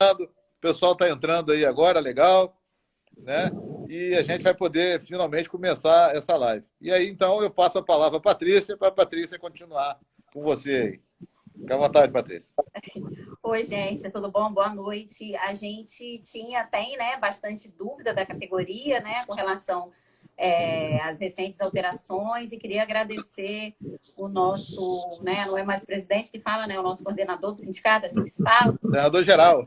o pessoal está entrando aí agora, legal, né? E a gente vai poder finalmente começar essa live. E aí, então, eu passo a palavra à Patrícia, para a Patrícia continuar com você aí. Fica à vontade, Patrícia. Oi, gente, tudo bom? Boa noite. A gente tem, né, bastante dúvida da categoria, né, com relação às recentes alterações, e queria agradecer o nosso, né, não é mais presidente que fala, né, o nosso coordenador do sindicato, assim que se fala. Coordenador geral.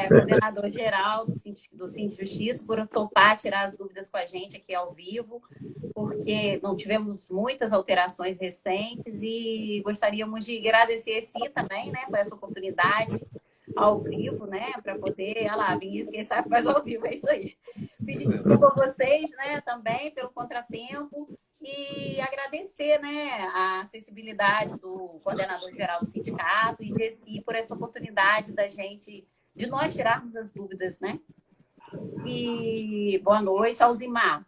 Coordenador geral do Sindicato Justiça, por topar tirar as dúvidas com a gente aqui ao vivo, porque não tivemos muitas alterações recentes e gostaríamos de agradecer esse também, né, por essa oportunidade ao vivo, né, para poder, olha lá, Vinícius, quem sabe faz ao vivo, é isso aí. Pedir desculpa a vocês, né, também pelo contratempo e agradecer, né, a acessibilidade do coordenador geral do sindicato e de si por essa oportunidade de nós tirarmos as dúvidas, né? E boa noite, Alzimar.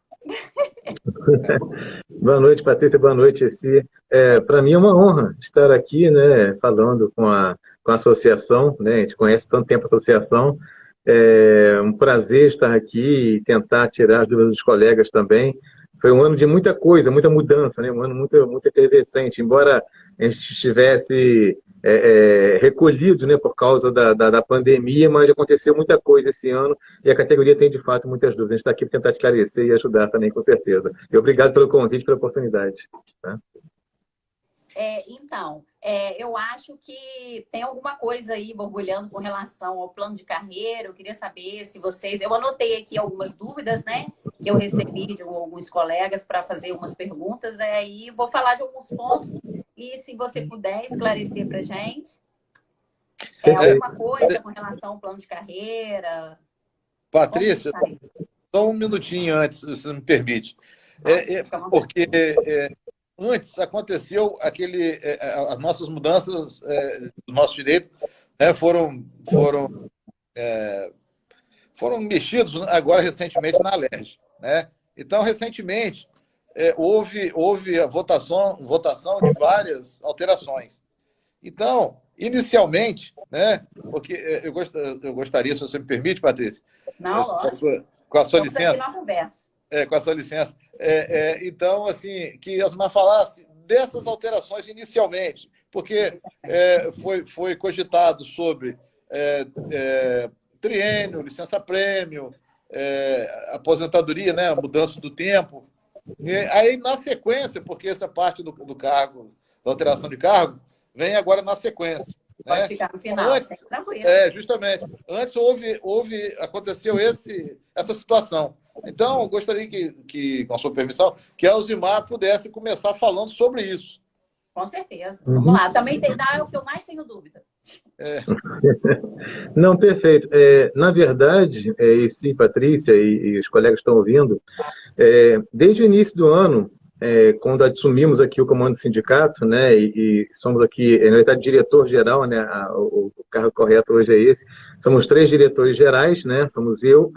Boa noite, Patrícia. Boa noite, Essi. Para mim é uma honra estar aqui, né, falando com a associação, né? A gente conhece tanto tempo a associação. É um prazer estar aqui e tentar tirar as dúvidas dos colegas também. Foi um ano de muita coisa, muita mudança, né? Um ano muito efervescente. Embora a gente estivesse recolhido, né, por causa da pandemia, mas aconteceu muita coisa esse ano e a categoria tem, de fato, muitas dúvidas. A gente está aqui para tentar esclarecer e ajudar também, com certeza. E obrigado pelo convite, pela oportunidade. Tá? Eu acho que tem alguma coisa aí borbulhando com relação ao plano de carreira. Eu queria saber se vocês... Eu anotei aqui algumas dúvidas, né, que eu recebi de alguns colegas para fazer umas perguntas, né, e vou falar de alguns pontos e se você puder esclarecer para a gente. Alguma coisa com relação ao plano de carreira? Patrícia, só um minutinho antes, se você me permite. Porque antes aconteceu as nossas mudanças do nosso direito, né, foram mexidos agora recentemente na Alerj, né? Então, recentemente, houve a votação de várias alterações. Então, inicialmente, né, porque eu gostaria, se você me permite, Patrícia, não, com a sua licença. Aqui na conversa. Com a sua licença. Então, assim, que Osmar falasse dessas alterações inicialmente, porque foi cogitado sobre triênio, licença-prêmio, aposentadoria, né, a mudança do tempo. E aí, na sequência, porque essa parte do cargo, da alteração de cargo, vem agora na sequência. Pode ficar no final, antes, justamente. Antes aconteceu essa situação. Então, eu gostaria que, com a sua permissão, que a Alzimar pudesse começar falando sobre isso. Com certeza. Vamos lá. Também é o que eu mais tenho dúvida. Não, perfeito. Na verdade, sim, Patrícia e os colegas estão ouvindo, desde o início do ano, quando assumimos aqui o comando do sindicato, né, e somos aqui, na verdade, diretor-geral, né, o cargo correto hoje é esse, somos 3 diretores gerais, né, somos eu,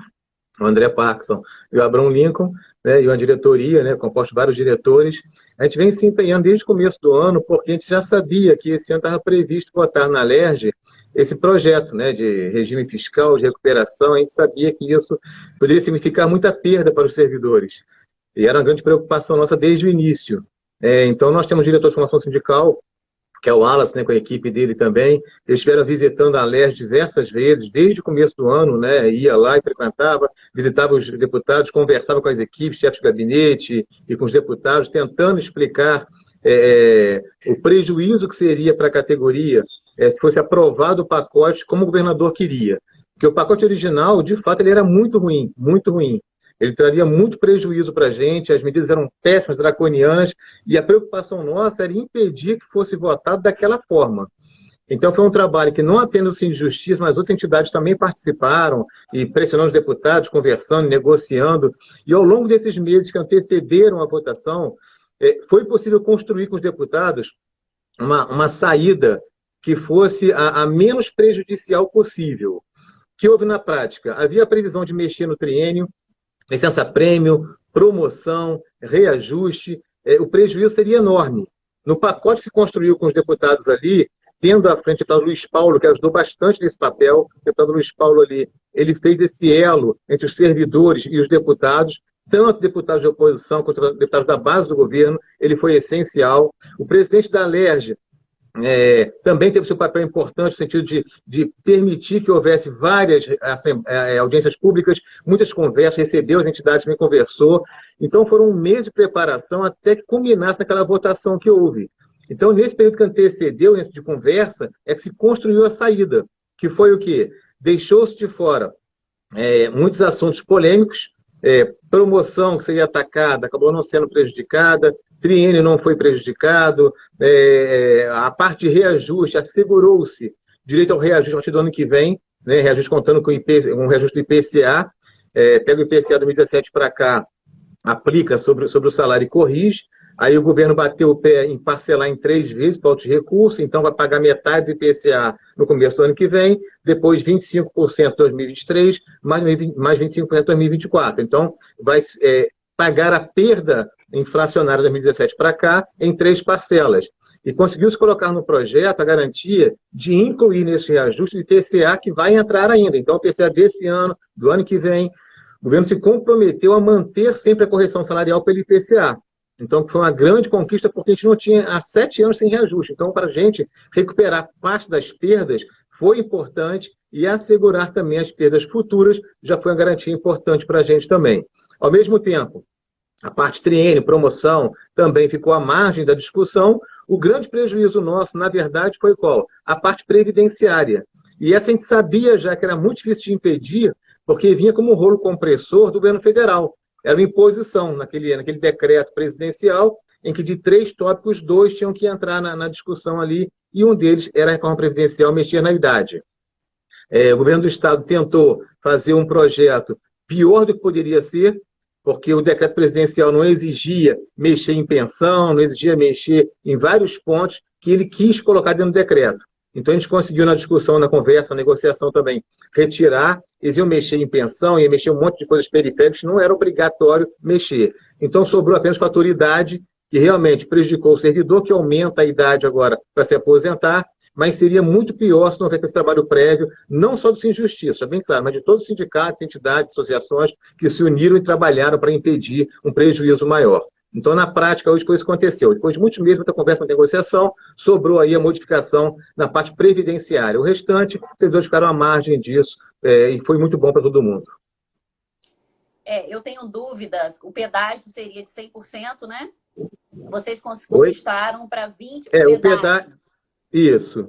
o André Parkinson e o Abrão Lincoln, né, e uma diretoria, né, composta de vários diretores. A gente vem se empenhando desde o começo do ano, porque a gente já sabia que esse ano estava previsto votar na Alerj esse projeto, né, de regime fiscal, de recuperação. A gente sabia que isso poderia significar muita perda para os servidores. E era uma grande preocupação nossa desde o início. Então, nós temos diretor de formação sindical, que é o Wallace, né, com a equipe dele também. Eles estiveram visitando a Alerj diversas vezes, desde o começo do ano, né, ia lá e frequentava, visitava os deputados, conversava com as equipes, chefes de gabinete e com os deputados, tentando explicar o prejuízo que seria para a categoria se fosse aprovado o pacote como o governador queria. Porque o pacote original, de fato, ele era muito ruim, muito ruim. Ele traria muito prejuízo para a gente, as medidas eram péssimas, draconianas, e a preocupação nossa era impedir que fosse votado daquela forma. Então, foi um trabalho que não apenas o Sindicato de Justiça, mas outras entidades também participaram, e pressionando os deputados, conversando, negociando, e ao longo desses meses que antecederam a votação, foi possível construir com os deputados uma saída que fosse a menos prejudicial possível. O que houve na prática? Havia a previsão de mexer no triênio, licença-prêmio, promoção, reajuste, o prejuízo seria enorme. No pacote que se construiu com os deputados ali, tendo à frente o deputado Luiz Paulo, que ajudou bastante nesse papel. O deputado Luiz Paulo ali, ele fez esse elo entre os servidores e os deputados, tanto deputados de oposição quanto deputados da base do governo, ele foi essencial. O presidente da Alerj também teve seu papel importante no sentido de permitir que houvesse várias audiências públicas, muitas conversas, recebeu as entidades, me conversou. Então, foram um mês de preparação até que culminasse aquela votação que houve. Então, nesse período que antecedeu, de conversa, é que se construiu a saída, que foi o quê? Deixou-se de fora muitos assuntos polêmicos, promoção que seria atacada, acabou não sendo prejudicada, triênio não foi prejudicado, a parte de reajuste, assegurou-se direito ao reajuste a partir do ano que vem, né, reajuste contando com um reajuste do IPCA, pega o IPCA 2017 para cá, aplica sobre o salário e corrige. Aí o governo bateu o pé em parcelar em 3 vezes para outros recursos, então vai pagar metade do IPCA no começo do ano que vem, depois 25% em 2023, mais 25% em 2024. Então, vai pagar a perda inflacionária de 2017 para cá em 3 parcelas. E conseguiu-se colocar no projeto a garantia de incluir nesse reajuste o IPCA que vai entrar ainda. Então, o IPCA desse ano, do ano que vem, o governo se comprometeu a manter sempre a correção salarial pelo IPCA. Então, foi uma grande conquista, porque a gente não tinha há 7 anos sem reajuste. Então, para a gente recuperar parte das perdas foi importante e assegurar também as perdas futuras já foi uma garantia importante para a gente também. Ao mesmo tempo, a parte triênio, promoção, também ficou à margem da discussão. O grande prejuízo nosso, na verdade, foi qual? A parte previdenciária. E essa a gente sabia já que era muito difícil de impedir, porque vinha como um rolo compressor do governo federal. Era uma imposição naquele decreto presidencial, em que de 3 tópicos, 2 tinham que entrar na discussão ali, e um deles era a reforma previdencial, mexer na idade. O governo do Estado tentou fazer um projeto pior do que poderia ser, porque o decreto presidencial não exigia mexer em pensão, não exigia mexer em vários pontos que ele quis colocar dentro do decreto. Então, a gente conseguiu, na discussão, na conversa, na negociação também, retirar. Eles iam mexer em pensão, iam mexer um monte de coisas periféricas, não era obrigatório mexer. Então, sobrou apenas fator idade, que realmente prejudicou o servidor, que aumenta a idade agora para se aposentar, mas seria muito pior se não houvesse esse trabalho prévio, não só do Sem Justiça, bem claro, mas de todos os sindicatos, entidades, associações que se uniram e trabalharam para impedir um prejuízo maior. Então, na prática, hoje foi isso que aconteceu. Depois de muitos meses, muita conversa, muita negociação, sobrou aí a modificação na parte previdenciária. O restante, os servidores ficaram à margem disso, e foi muito bom para todo mundo. Eu tenho dúvidas. O pedágio seria de 100%, né? Vocês conquistaram para 20% o pedágio. Isso.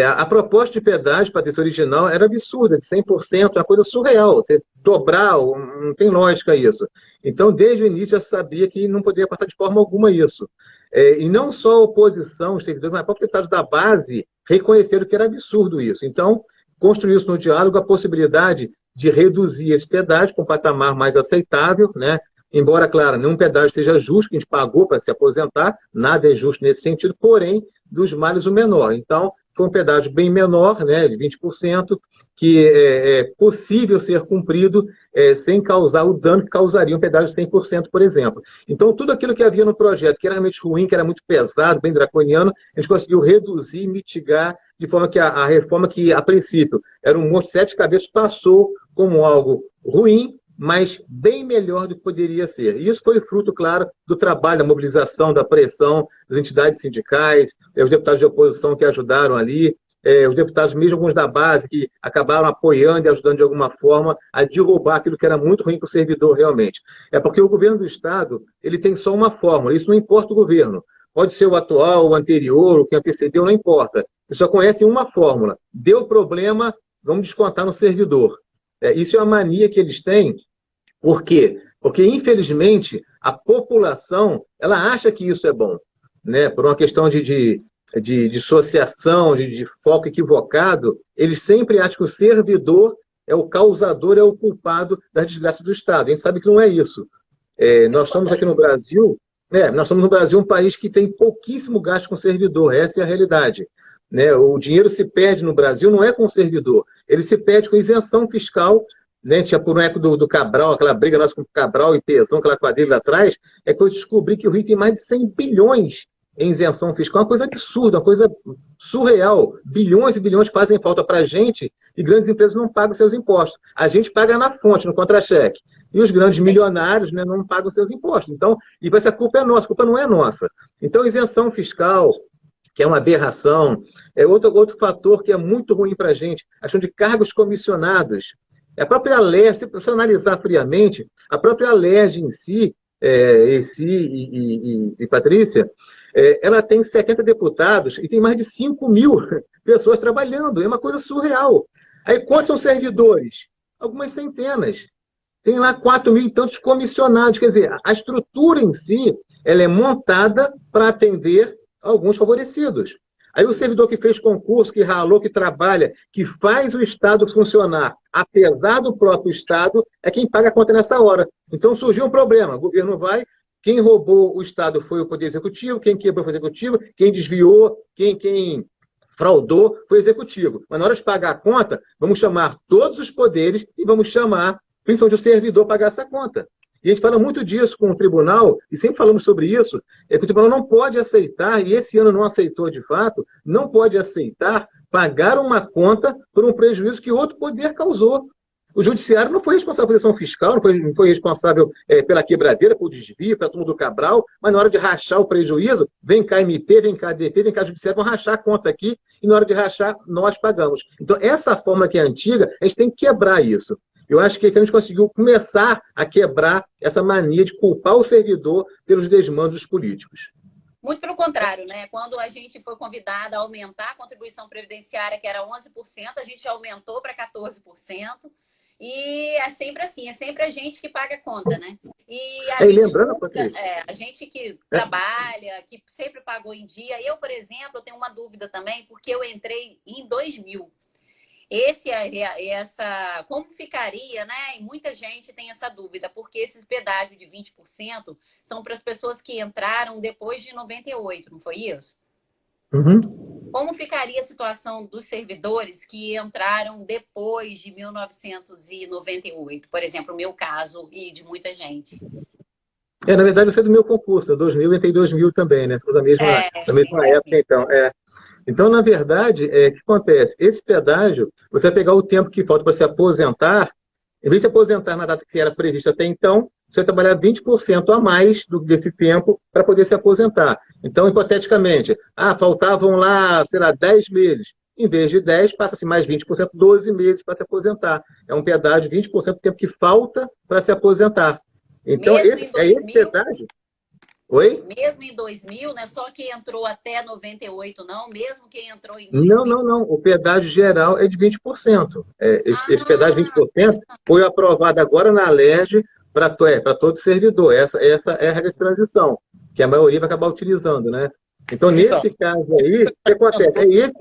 A proposta de pedágio, Patrícia, original, era absurda, de 100%, uma coisa surreal. Você dobrar, não tem lógica isso. Então, desde o início, já sabia que não poderia passar de forma alguma isso. E não só a oposição, os servidores, mas próprios deputados da base reconheceram que era absurdo isso. Então, construiu-se no diálogo a possibilidade de reduzir esse pedágio para um patamar mais aceitável, né? Embora, claro, nenhum pedágio seja justo, que a gente pagou para se aposentar, nada é justo nesse sentido, porém, dos males o menor. Então, foi um pedágio bem menor, né, de 20%, que é possível ser cumprido sem causar o dano que causaria um pedágio de 100%, por exemplo. Então, tudo aquilo que havia no projeto, que era realmente ruim, que era muito pesado, bem draconiano, a gente conseguiu reduzir, mitigar, de forma que a reforma que, a princípio, era um monte de 7 cabeças, passou como algo ruim, mas bem melhor do que poderia ser. E isso foi fruto, claro, do trabalho, da mobilização, da pressão das entidades sindicais, os deputados de oposição que ajudaram ali, os deputados, mesmo alguns da base, que acabaram apoiando e ajudando de alguma forma a derrubar aquilo que era muito ruim para o servidor realmente. É porque o governo do Estado ele tem só uma fórmula, isso não importa o governo. Pode ser o atual, o anterior, o que antecedeu, não importa. Eles só conhecem uma fórmula. Deu problema, vamos descontar no servidor. Isso é uma mania que eles têm. Por quê? Porque, infelizmente, a população ela acha que isso é bom, né? Por uma questão de dissociação, de foco equivocado, eles sempre acham que o servidor é o causador, é o culpado das desgraças do Estado. A gente sabe que não é isso. Nós estamos aqui no Brasil, nós somos no Brasil um país que tem pouquíssimo gasto com servidor, essa é a realidade. Né? O dinheiro se perde no Brasil não é com o servidor, ele se perde com isenção fiscal. Né, tinha por um eco do Cabral, aquela briga nossa com o Cabral e Pezão, aquela quadrilha lá atrás, é que eu descobri que o Rio tem mais de 100 bilhões em isenção fiscal, é uma coisa absurda, uma coisa surreal. Bilhões e bilhões fazem falta para a gente e grandes empresas não pagam seus impostos. A gente paga na fonte, no contra-cheque. E os grandes milionários, né, não pagam seus impostos. Então, e vai ser a culpa é nossa, a culpa não é nossa. Então, isenção fiscal, que é uma aberração, é outro fator que é muito ruim para a gente, a questão de cargos comissionados. A própria Alerj, se você analisar friamente, a própria Alerj em si, e Patrícia, ela tem 70 deputados e tem mais de 5.000 pessoas trabalhando. É uma coisa surreal. Aí, quantos são servidores? Algumas centenas. Tem lá 4.000 e tantos comissionados. Quer dizer, a estrutura em si, ela é montada para atender alguns favorecidos. Aí o servidor que fez concurso, que ralou, que trabalha, que faz o Estado funcionar, apesar do próprio Estado, é quem paga a conta nessa hora. Então surgiu um problema. O governo vai, quem roubou o Estado foi o Poder Executivo, quem quebrou foi o Executivo, quem desviou, quem fraudou foi o Executivo. Mas na hora de pagar a conta, vamos chamar todos os poderes e vamos chamar, principalmente o servidor, pagar essa conta. E a gente fala muito disso com o tribunal, e sempre falamos sobre isso, é que o tribunal não pode aceitar, e esse ano não aceitou de fato, não pode aceitar pagar uma conta por um prejuízo que outro poder causou. O judiciário não foi responsável pela questão fiscal, não foi responsável pela quebradeira, pelo desvio, pela turma do Cabral, mas na hora de rachar o prejuízo, vem cá MP, vem cá DP, vem cá judiciário, vão rachar a conta aqui, e na hora de rachar, nós pagamos. Então, essa forma que é antiga, a gente tem que quebrar isso. Eu acho que a gente conseguiu começar a quebrar essa mania de culpar o servidor pelos desmandos políticos. Muito pelo contrário, né? Quando a gente foi convidada a aumentar a contribuição previdenciária, que era 11%, a gente aumentou para 14%. E é sempre assim, é sempre a gente que paga a conta, né? E a gente que trabalha, que sempre pagou em dia. Eu, por exemplo, tenho uma dúvida também, porque eu entrei em 2000. Como ficaria, né? E muita gente tem essa dúvida, porque esses pedágios de 20% são para as pessoas que entraram depois de 98, não foi isso? Uhum. Como ficaria a situação dos servidores que entraram depois de 1998? Por exemplo, o meu caso e de muita gente. Na verdade, eu sei do meu concurso, 2000, entrei em 2000 também, né? Somos da mesma época, então. Então, na verdade, o que acontece? Esse pedágio, você vai pegar o tempo que falta para se aposentar, em vez de se aposentar na data que era prevista até então, você vai trabalhar 20% a mais desse tempo para poder se aposentar. Então, hipoteticamente, faltavam lá, 10 meses. Em vez de 10, passa-se mais 20%, 12 meses para se aposentar. É um pedágio de 20% do tempo que falta para se aposentar. Então, esse pedágio... Oi? Mesmo em 2000, né? Só que entrou até 98, não? Mesmo quem entrou em 2000? Não. O pedágio geral é de 20%. Esse pedágio de 20% foi aprovado agora na Alerj para todo servidor. Essa é a regra de transição, que a maioria vai acabar utilizando, né? Então, nesse caso aí, o que acontece? É esse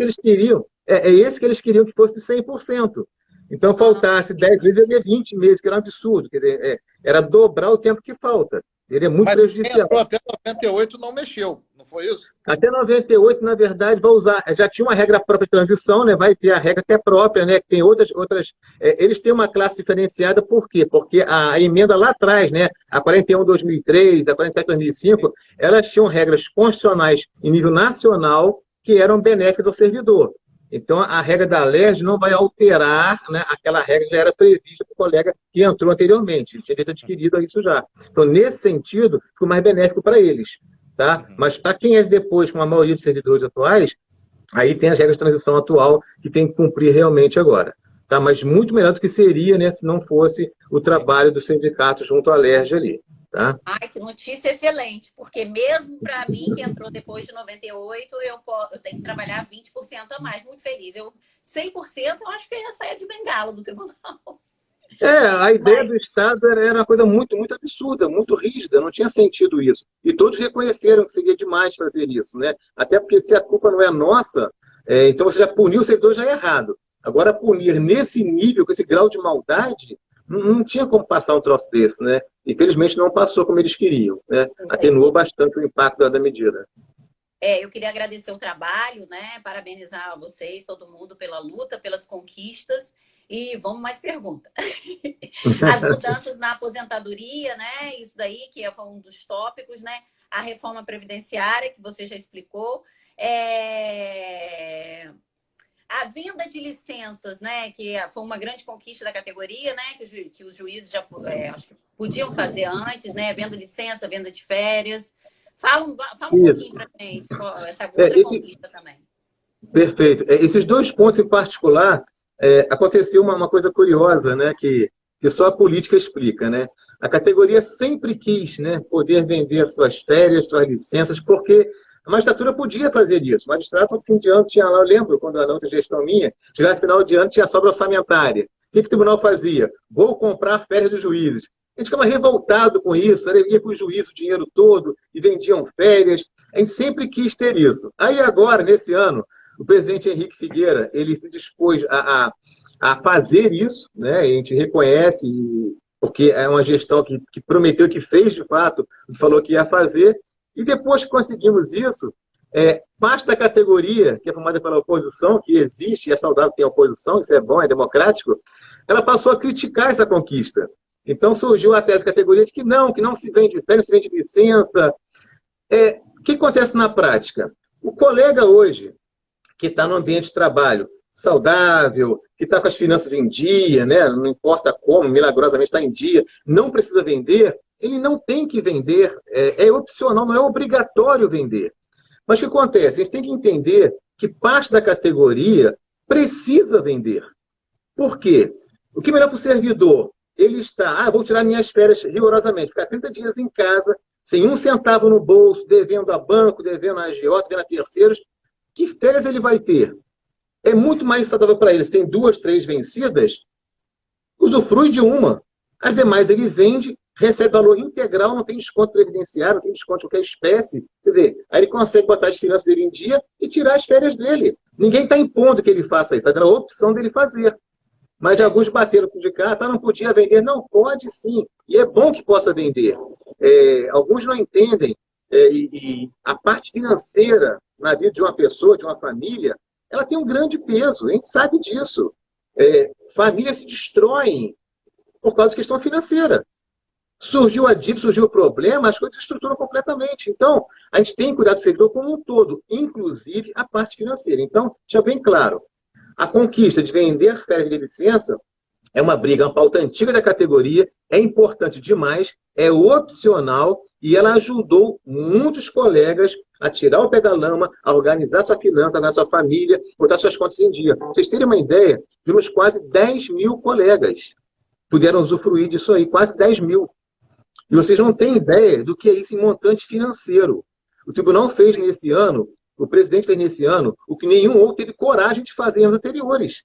que eles queriam que fosse 100%. Então, faltasse 10 meses, ia 20 meses, que era um absurdo. Quer dizer, era dobrar o tempo que falta. Ele é muito prejudicial. Quem entrou até 98 não mexeu, não foi isso? Até 98, na verdade, vai usar. Já tinha uma regra própria de transição, né? Vai ter a regra que é própria, né? Que tem outras. Eles têm uma classe diferenciada, por quê? Porque a emenda lá atrás, né? A 41/2003, a 47/2005, elas tinham regras constitucionais em nível nacional que eram benéficas ao servidor. Então, a regra da Alerj não vai alterar, né, aquela regra que já era prevista para o colega que entrou anteriormente. Ele tinha direito adquirido a isso já. Então, nesse sentido, ficou mais benéfico para eles. Tá? Mas para quem é depois, com a maioria dos servidores atuais, aí tem as regras de transição atual que tem que cumprir realmente agora. Tá? Mas muito melhor do que seria, né, se não fosse o trabalho do sindicato junto à Alerj ali. Tá? Ai, que notícia excelente, porque mesmo para mim, que entrou depois de 98, eu tenho que trabalhar 20% a mais. Muito feliz. 100%, eu acho que eu ia sair de bengala do tribunal. A ideia do Estado era uma coisa muito, muito absurda, muito rígida, não tinha sentido isso. E todos reconheceram que seria demais fazer isso, né? Até porque se a culpa não é nossa, então você já puniu o servidor já é errado. Agora, punir nesse nível, com esse grau de maldade, não tinha como passar um troço desse, né? Infelizmente não passou como eles queriam, né? Atenuou bastante o impacto da medida. Eu queria agradecer o trabalho, né? Parabenizar a vocês, todo mundo, pela luta, pelas conquistas. E vamos mais perguntas. As mudanças na aposentadoria, né? Isso daí que foi um dos tópicos, né? a reforma previdenciária, que você já explicou, a venda de licenças, né, que foi uma grande conquista da categoria, né, que os juízes já acho que podiam fazer antes, né, venda de licença, venda de férias. Fala um pouquinho para a gente, essa outra conquista também. Perfeito. Esses dois pontos em particular, aconteceu uma coisa curiosa, né, que só a política explica, né? A categoria sempre quis, né, poder vender suas férias, suas licenças, porque a magistratura podia fazer isso. O magistrado, todo fim de ano, tinha lá, eu lembro, quando na outra gestão minha, chegava no final de ano, tinha sobra orçamentária. O que o tribunal fazia? Vou comprar férias dos juízes. A gente ficava revoltado com isso, ia para o juízo o dinheiro todo e vendiam férias. A gente sempre quis ter isso. Aí agora, nesse ano, o presidente Henrique Figueira, ele se dispôs a fazer isso, né? A gente reconhece, porque é uma gestão que prometeu, que fez de fato, que falou que ia fazer, e depois que conseguimos isso, parte da categoria, que é formada pela oposição, que existe, é saudável ter oposição, isso é bom, é democrático, ela passou a criticar essa conquista. Então surgiu a tese da categoria de que não se vende férias, não se vende licença. O que acontece na prática? O colega hoje, que está no ambiente de trabalho saudável, que está com as finanças em dia, né? Não importa como, milagrosamente está em dia, não precisa vender, ele não tem que vender, é opcional, não é obrigatório vender. Mas o que acontece? A gente tem que entender que parte da categoria precisa vender. Por quê? O que é melhor para o servidor? Ele está, vou tirar minhas férias rigorosamente, ficar 30 dias em casa, sem um centavo no bolso, devendo a banco, devendo a agiota, devendo a terceiros. Que férias ele vai ter? É muito mais saudável para ele. Se tem 2, 3 vencidas, usufrui de uma. As demais ele vende, recebe valor integral, não tem desconto previdenciário, não tem desconto de qualquer espécie. Quer dizer, aí ele consegue botar as finanças dele em dia e tirar as férias dele. Ninguém está impondo que ele faça isso, está dando a opção dele fazer. Mas alguns bateram com o sindicato, não podia vender. Não, pode sim. E é bom que possa vender. Alguns não entendem. E a parte financeira na vida de uma pessoa, de uma família, ela tem um grande peso. A gente sabe disso. Famílias se destroem por causa de questão financeira. Surgiu a dívida, surgiu o problema, as coisas se estruturam completamente. Então, a gente tem que cuidar do servidor como um todo, inclusive a parte financeira. Então, deixa bem claro. A conquista de vender férias de licença é uma briga, uma pauta antiga da categoria, é importante demais, é opcional e ela ajudou muitos colegas a tirar o pé da lama, a organizar sua finança, organizar sua família, botar suas contas em dia. Pra vocês terem uma ideia, vimos quase 10 mil colegas puderam usufruir disso aí, quase 10 mil. E vocês não têm ideia do que é isso em montante financeiro. O tribunal fez nesse ano, o presidente fez nesse ano, o que nenhum outro teve coragem de fazer em anos anteriores.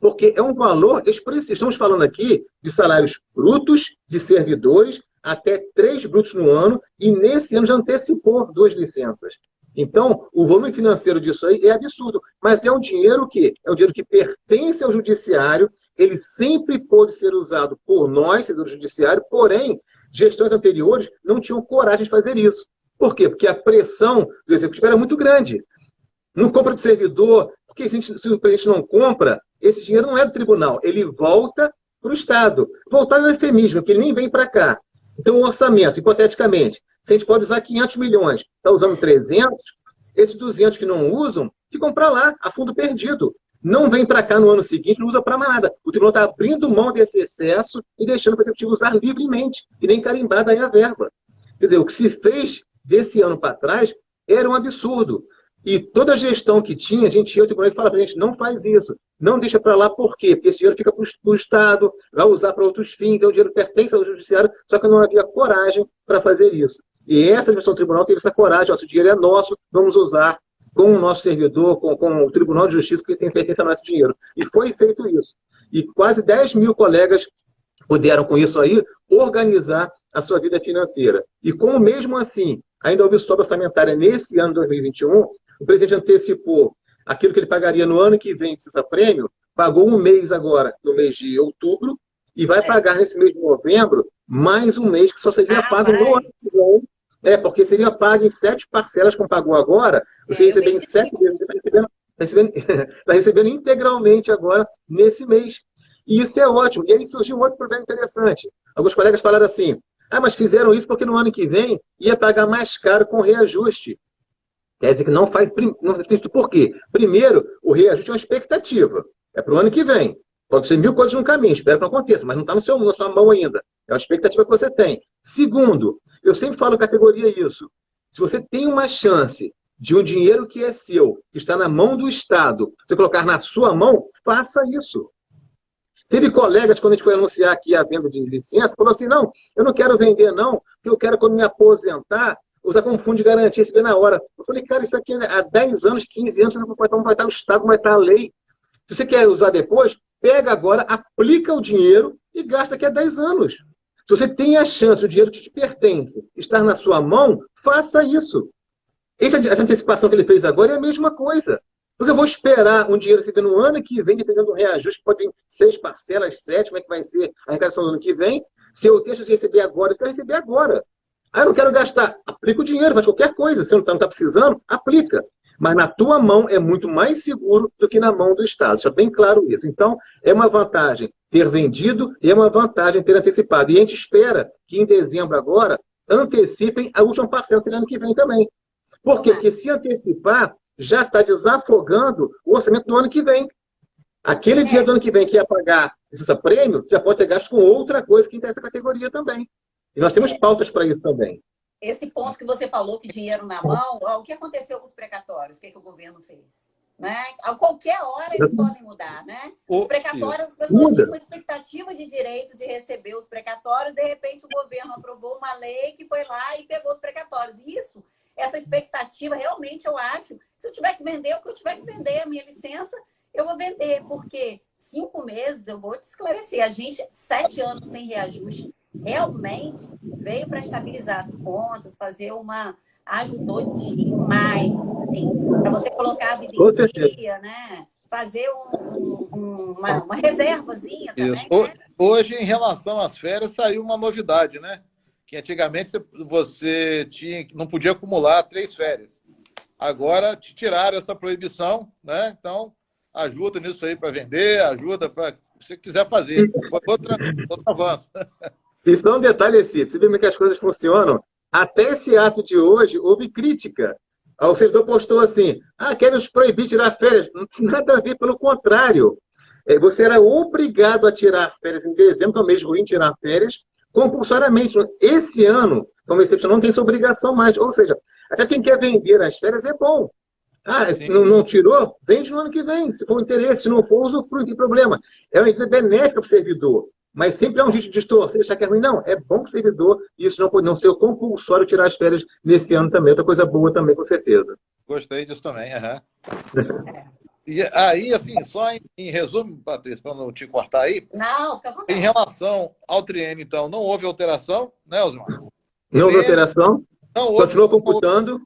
Porque é um valor expressivo. Estamos falando aqui de salários brutos, de servidores, até 3 brutos no ano, e nesse ano já antecipou 2 licenças. Então, o volume financeiro disso aí é absurdo. Mas é um dinheiro que pertence ao judiciário, ele sempre pôde ser usado por nós, servidores do judiciário, porém, gestões anteriores não tinham coragem de fazer isso. Por quê? Porque a pressão do executivo era muito grande. Não compra de servidor, porque se o presidente não compra, esse dinheiro não é do tribunal, ele volta para o Estado. Voltar é um eufemismo, porque ele nem vem para cá. Então, o orçamento, hipoteticamente, se a gente pode usar 500 milhões, está usando 300, esses 200 que não usam, ficam para lá, a fundo perdido. Não vem para cá no ano seguinte, não usa para mais nada. O tribunal está abrindo mão desse excesso e deixando o executivo usar livremente, e nem carimbada aí a verba. Quer dizer, o que se fez desse ano para trás era um absurdo. E toda a gestão que tinha, a gente ia ao tribunal e falava, gente, não faz isso, não deixa para lá, por quê? Porque esse dinheiro fica para o Estado, vai usar para outros fins, então o dinheiro pertence ao judiciário, só que não havia coragem para fazer isso. E essa gestão do tribunal teve essa coragem, nosso dinheiro é nosso, vamos usar com o nosso servidor, com o Tribunal de Justiça, que tem pertence a nosso dinheiro. E foi feito isso. E quase 10 mil colegas puderam, com isso aí, organizar a sua vida financeira. E como mesmo assim, ainda houve sobra orçamentária nesse ano de 2021, o presidente antecipou aquilo que ele pagaria no ano que vem de licença-prêmio, pagou um mês agora, no mês de outubro, e vai pagar nesse mês de novembro mais um mês que só seria pago no ano que vem. Porque seria pago em 7 parcelas, como pagou agora, você receber em 7 meses, está recebendo integralmente agora nesse mês. E isso é ótimo. E aí surgiu um outro problema interessante. Alguns colegas falaram assim, Ah, mas fizeram isso porque no ano que vem ia pagar mais caro com reajuste. Quer dizer que não faz sentido. Por quê? Primeiro, o reajuste é uma expectativa. É para o ano que vem. Pode ser 1000 coisas no caminho, espero que não aconteça, mas não está na sua mão ainda. É uma expectativa que você tem. Segundo, eu sempre falo categoria isso. Se você tem uma chance de um dinheiro que é seu, que está na mão do Estado, você colocar na sua mão, faça isso. Teve colegas, quando a gente foi anunciar aqui a venda de licença, falou assim, não, eu não quero vender não, porque eu quero, quando me aposentar, usar como fundo de garantia, receber na hora. Eu falei, cara, isso aqui há 10 anos, 15 anos, não vai estar o Estado, não vai estar a lei. Se você quer usar depois, pega agora, aplica o dinheiro e gasta daqui a 10 anos. Se você tem a chance, o dinheiro que te pertence, estar na sua mão, faça isso. Essa antecipação que ele fez agora é a mesma coisa. Porque eu vou esperar um dinheiro receber no ano que vem, dependendo do reajuste, pode vir 6 parcelas, 7, como é que vai ser a arrecadação do ano que vem. Se eu tenho a chance de receber agora, eu quero receber agora. Ah, eu não quero gastar. Aplica o dinheiro, faz qualquer coisa. Se você não está precisando, aplica. Mas na tua mão é muito mais seguro do que na mão do Estado. Está bem claro isso. Então, é uma vantagem ter vendido e é uma vantagem ter antecipado. E a gente espera que em dezembro agora antecipem a última parcela do ano que vem também. Por quê? Porque se antecipar, já está desafogando o orçamento do ano que vem. Aquele dinheiro do ano que vem que ia pagar esse prêmio, já pode ser gasto com outra coisa que interessa a categoria também. E nós temos pautas para isso também. Esse ponto que você falou, que dinheiro na mão, o que aconteceu com os precatórios? O que o governo fez? Né? A qualquer hora eles podem mudar, né? Os precatórios, as pessoas tinham uma expectativa de direito de receber os precatórios, de repente o governo aprovou uma lei que foi lá e pegou os precatórios. Isso, essa expectativa, realmente eu acho, se eu tiver que vender o que eu tiver que vender, a minha licença, eu vou vender, porque 5 meses, eu vou te esclarecer, a gente, 7 anos sem reajuste, realmente veio para estabilizar as contas, fazer uma... ajudou demais, assim, para você colocar a vida em dia, né? Fazer uma reservazinha também. Né? Hoje, em relação às férias, saiu uma novidade, né? Que antigamente você não podia acumular 3 férias. Agora te tiraram essa proibição, né? Então, ajuda nisso aí para vender, ajuda para o que você quiser fazer. Foi outro avanço. E só um detalhe, assim, você vê como é que as coisas funcionam. Até esse ato de hoje, houve crítica. O servidor postou assim, quer nos proibir de tirar férias. Não tem nada a ver, pelo contrário. Você era obrigado a tirar férias em dezembro, que é um mês ruim tirar férias, compulsoriamente. Esse ano, como excepção, não tem essa obrigação mais. Ou seja, até quem quer vender as férias é bom. Não tirou? Vende no ano que vem. Se for um interesse, se não for, usufrui, não tem problema. É uma medida benéfica para o servidor. Mas sempre é um jeito de distorcer, achar que é ruim. Não, é bom para o servidor e isso não pode não ser compulsório tirar as férias nesse ano também. Outra coisa boa também, com certeza. Gostei disso também. E aí, assim, só em resumo, Patrícia, para não te cortar aí. Não, fica à vontade. Em relação ao triênio, então, não houve alteração, né, Osmar? Não houve alteração. Continuou computando.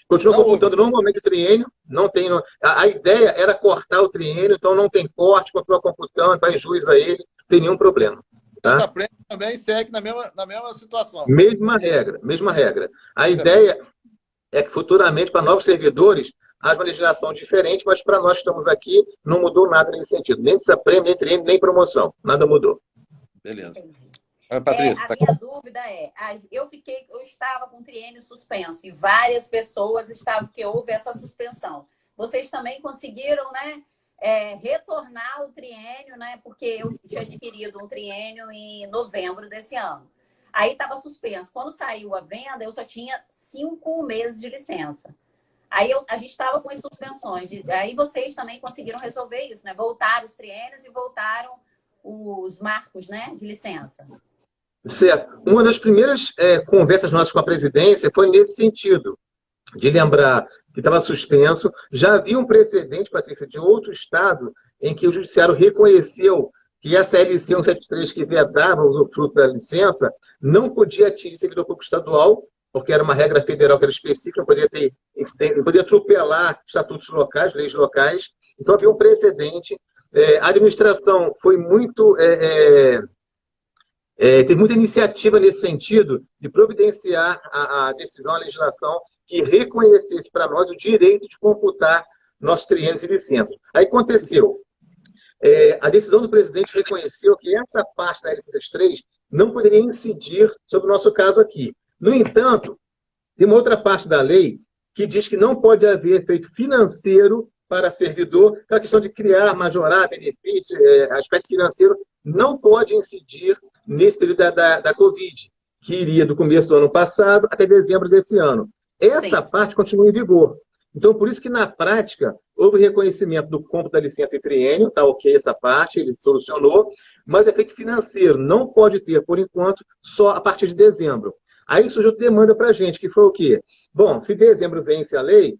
Continua computando normalmente o triênio. Não tem, a ideia era cortar o triênio, então não tem corte, continua computando, faz juiz a ele, não tem nenhum problema. Tá? Essa prêmio também segue na mesma situação. Mesma regra. A ideia é que futuramente, para novos servidores, haja uma legislação diferente, mas para nós que estamos aqui, não mudou nada nesse sentido. Nem essa prêmio, nem triênio, nem promoção. Nada mudou. Beleza. Patrícia, a minha dúvida eu estava com o triênio suspenso e várias pessoas estavam, porque houve essa suspensão. Vocês também conseguiram, né, retornar o triênio, né, porque eu tinha adquirido um triênio em novembro desse ano. Aí estava suspenso. Quando saiu a venda, eu só tinha 5 meses de licença. Aí a gente estava com as suspensões. Aí vocês também conseguiram resolver isso, né? Voltaram os triênios e voltaram os marcos, né, de licença. Certo. Uma das primeiras conversas nossas com a presidência foi nesse sentido, de lembrar que estava suspenso. Já havia um precedente, Patrícia, de outro estado, em que o judiciário reconheceu que essa LC 173 que vedava o usufruto da licença não podia atingir servidor público estadual, porque era uma regra federal que era específica, não podia atropelar estatutos locais, leis locais. Então havia um precedente. A administração foi muito... teve muita iniciativa nesse sentido de providenciar a decisão, a legislação que reconhecesse para nós o direito de computar nossos triênios e licenças. Aí aconteceu. A decisão do presidente reconheceu que essa parte da LC 3 não poderia incidir sobre o nosso caso aqui. No entanto, tem uma outra parte da lei que diz que não pode haver efeito financeiro para servidor, aquela questão de criar, majorar benefício, aspecto financeiro, não pode incidir nesse período da Covid, que iria do começo do ano passado até dezembro desse ano. Essa Sim. parte continua em vigor. Então, por isso que, na prática, houve reconhecimento do cômputo da licença e triênio, está ok essa parte, ele solucionou, mas efeito financeiro não pode ter, por enquanto, só a partir de dezembro. Aí surgiu demanda para a gente, que foi o quê? Bom, se dezembro vence a lei,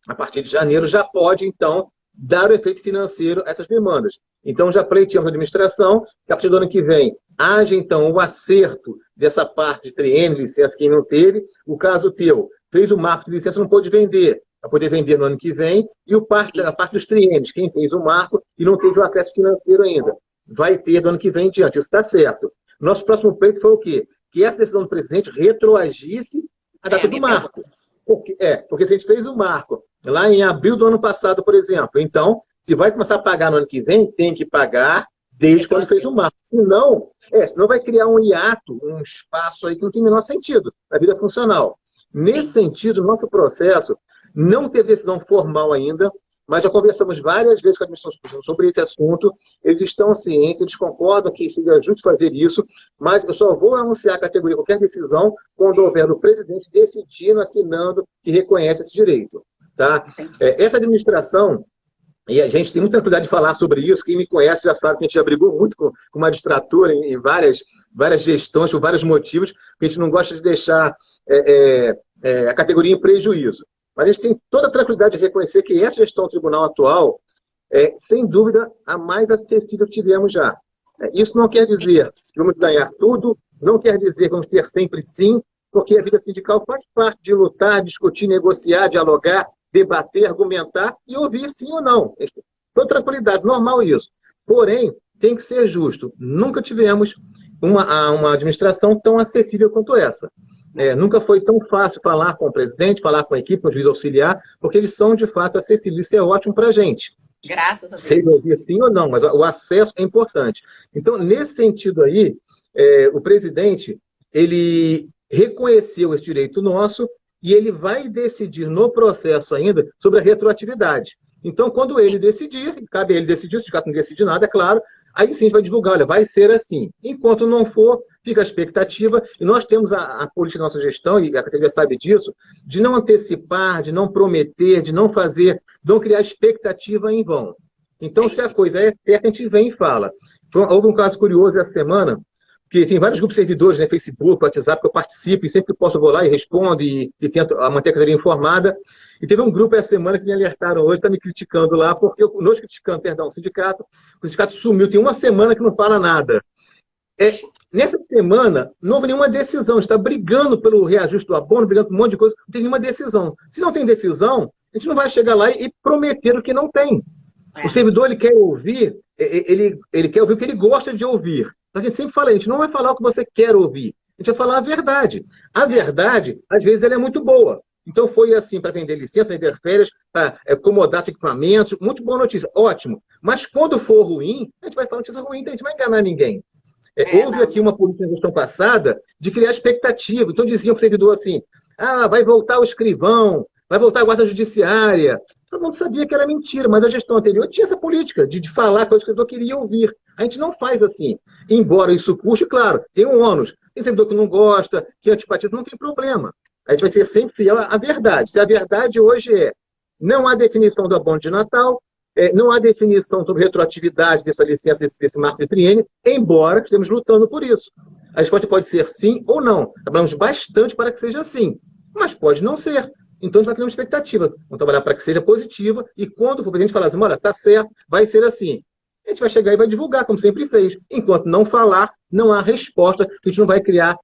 a partir de janeiro já pode, então, dar o efeito financeiro a essas demandas. Então, já pleiteamos a administração, que a partir do ano que vem haja, então, o acerto dessa parte de triênio, licença, quem não teve. O caso teu, fez o marco de licença, não pôde vender, vai poder vender no ano que vem. E a parte dos triênios, quem fez o marco e não teve o acréscimo financeiro ainda, vai ter do ano que vem em diante. Isso está certo. Nosso próximo pleito foi o quê? Que essa decisão do presidente retroagisse a data do marco. Porque se a gente fez o marco lá em abril do ano passado, por exemplo, então, se vai começar a pagar no ano que vem, tem que pagar desde quando fez o marco. Senão vai criar um hiato, um espaço aí que não tem o menor sentido na vida funcional. Nesse sentido, nosso processo não teve decisão formal ainda, mas já conversamos várias vezes com a administração sobre esse assunto. Eles estão cientes, eles concordam que seria justo fazer isso, mas eu só vou anunciar a categoria qualquer decisão quando houver o presidente decidindo, assinando, que reconhece esse direito. Tá? Essa administração, e a gente tem muita tranquilidade de falar sobre isso, quem me conhece já sabe que a gente já brigou muito com uma magistratura em várias gestões, por vários motivos, porque a gente não gosta de deixar a categoria em prejuízo. Mas a gente tem toda a tranquilidade de reconhecer que essa gestão do tribunal atual é, sem dúvida, a mais acessível que tivemos já. Isso não quer dizer que vamos ganhar tudo, não quer dizer que vamos ter sempre sim, porque a vida sindical faz parte de lutar, discutir, negociar, dialogar, debater, argumentar e ouvir sim ou não. Com tranquilidade, normal isso. Porém, tem que ser justo. Nunca tivemos uma administração tão acessível quanto essa. Nunca foi tão fácil falar com o presidente, falar com a equipe, com o juiz auxiliar, porque eles são, de fato, acessíveis. Isso é ótimo para a gente. Graças a Deus. Seja ouvir sim ou não, mas o acesso é importante. Então, nesse sentido aí, o presidente, ele reconheceu esse direito nosso e ele vai decidir no processo ainda sobre a retroatividade. Então, quando ele decidir, cabe ele decidir, o sindicato não decide nada, é claro, aí sim a gente vai divulgar, olha, vai ser assim. Enquanto não for, fica a expectativa, e nós temos a política da nossa gestão, e a categoria sabe disso, de não antecipar, de não prometer, de não fazer, de não criar expectativa em vão. Então, se a coisa é certa, a gente vem e fala. Houve um caso curioso essa semana, que tem vários grupos de servidores, né, Facebook, WhatsApp, que eu participo, e sempre que posso eu vou lá e respondo, e tento manter a categoria informada. E teve um grupo essa semana que me alertaram hoje, está me criticando lá, porque nós criticando, o sindicato sumiu, tem uma semana que não fala nada. Nessa semana, não houve nenhuma decisão, está brigando pelo reajuste do abono, brigando por um monte de coisa, não tem nenhuma decisão. Se não tem decisão, a gente não vai chegar lá e prometer o que não tem. O servidor, ele quer ouvir, ele quer ouvir o que ele gosta de ouvir. A gente sempre fala, a gente não vai falar o que você quer ouvir, a gente vai falar a verdade. A verdade, às vezes, ela é muito boa. Então, foi assim para vender licença, vender férias, para acomodar equipamentos, muito boa notícia, ótimo. Mas quando for ruim, a gente vai falar notícia ruim, então a gente não vai enganar ninguém. Houve aqui uma política na gestão passada de criar expectativa. Então, diziam para o servidor assim, vai voltar o escrivão, vai voltar a guarda judiciária. Todo mundo sabia que era mentira, mas a gestão anterior tinha essa política de falar que o escritor queria ouvir. A gente não faz assim. Embora isso custe, claro, tem um ônus. Tem servidor que não gosta, que antipatiza, não tem problema. A gente vai ser sempre fiel à verdade. Se a verdade hoje não há definição do abono de Natal, não há definição sobre retroatividade dessa licença, desse marco de triênio, embora estejamos lutando por isso. A resposta pode ser sim ou não. Trabalhamos bastante para que seja assim, mas pode não ser. Então, a gente vai criar uma expectativa. Vamos trabalhar para que seja positiva e quando for o presidente falar assim, olha, está certo, vai ser assim. A gente vai chegar e vai divulgar, como sempre fez. Enquanto não falar, não há resposta. A gente não vai criar,